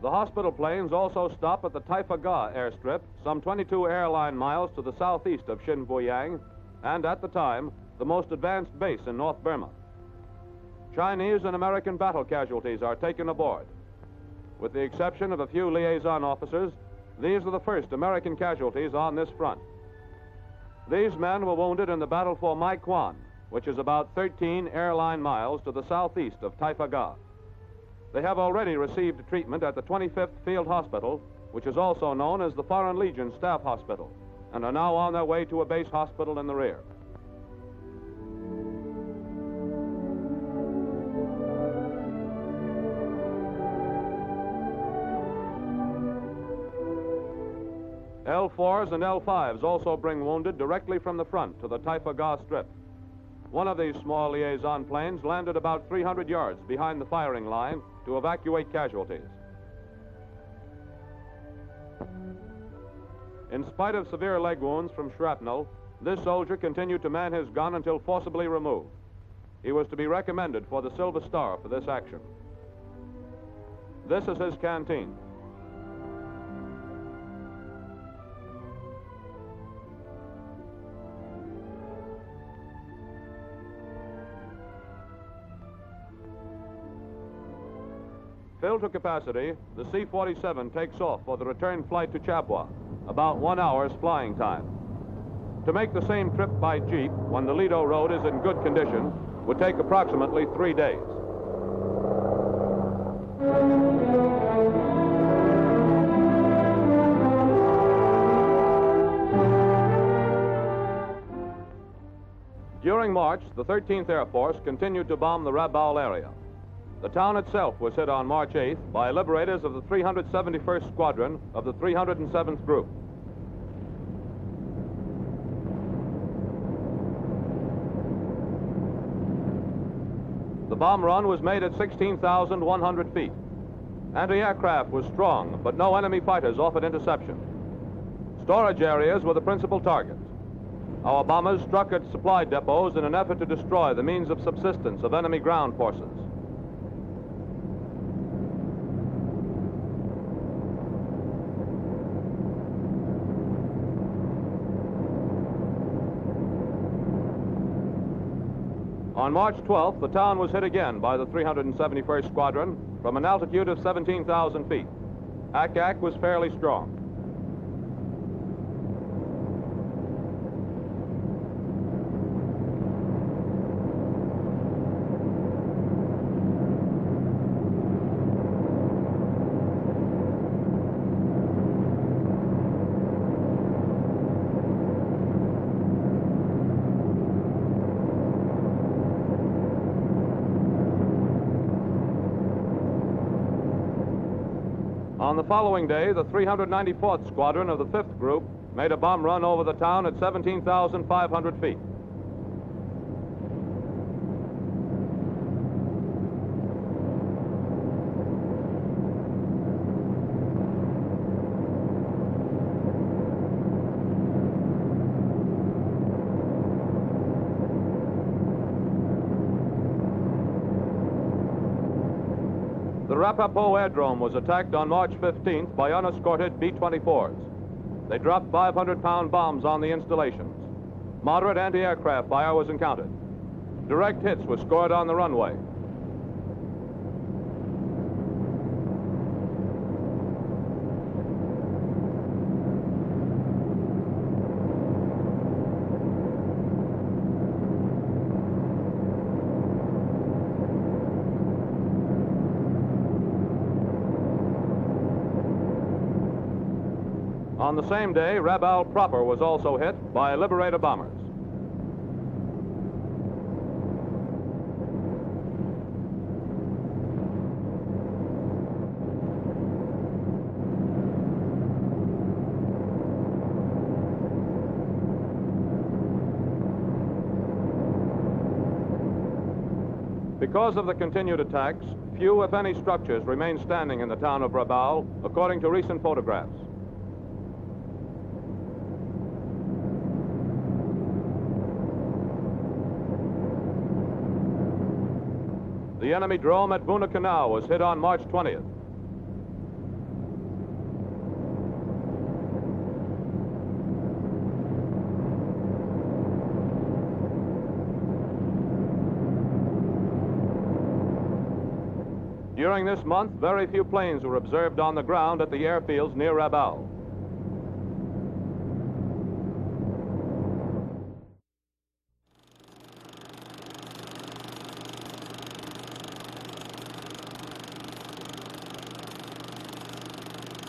The hospital planes also stop at the Taifaga airstrip, some 22 airline miles to the southeast of Xinbuyang, and at the time, the most advanced base in North Burma. Chinese and American battle casualties are taken aboard. With the exception of a few liaison officers, these are the first American casualties on this front. These men were wounded in the battle for Mai Quan, which is about 13 airline miles to the southeast of Taifaga. They have already received treatment at the 25th Field Hospital, which is also known as the Foreign Legion Staff Hospital, and are now on their way to a base hospital in the rear. L-4s and L-5s also bring wounded directly from the front to the Taifaga Strip. One of these small liaison planes landed about 300 yards behind the firing line to evacuate casualties. In spite of severe leg wounds from shrapnel, this soldier continued to man his gun until forcibly removed. He was to be recommended for the Silver Star for this action. This is his canteen. Filled to capacity, the C-47 takes off for the return flight to Chabois, about 1 hour's flying time. To make the same trip by jeep, when the Lido Road is in good condition, would take approximately 3 days. During March, the 13th Air Force continued to bomb the Rabaul area. The town itself was hit on March 8th by liberators of the 371st Squadron of the 307th Group. The bomb run was made at 16,100 feet. Anti-aircraft was strong, but no enemy fighters offered interception. Storage areas were the principal targets. Our bombers struck at supply depots in an effort to destroy the means of subsistence of enemy ground forces. On March 12th, the town was hit again by the 371st Squadron from an altitude of 17,000 feet. Ack-Ack was fairly strong. On the following day, the 394th Squadron of the 5th Group made a bomb run over the town at 17,500 feet. The Rapapo Airdrome was attacked on March 15th by unescorted B-24s. They dropped 500-pound bombs on the installations. Moderate anti-aircraft fire was encountered. Direct hits were scored on the runway. On the same day, Rabaul proper was also hit by Liberator bombers. Because of the continued attacks, few, if any, structures remain standing in the town of Rabaul, according to recent photographs. The enemy drome at Bunakanau was hit on March 20th. During this month, very few planes were observed on the ground at the airfields near Rabaul.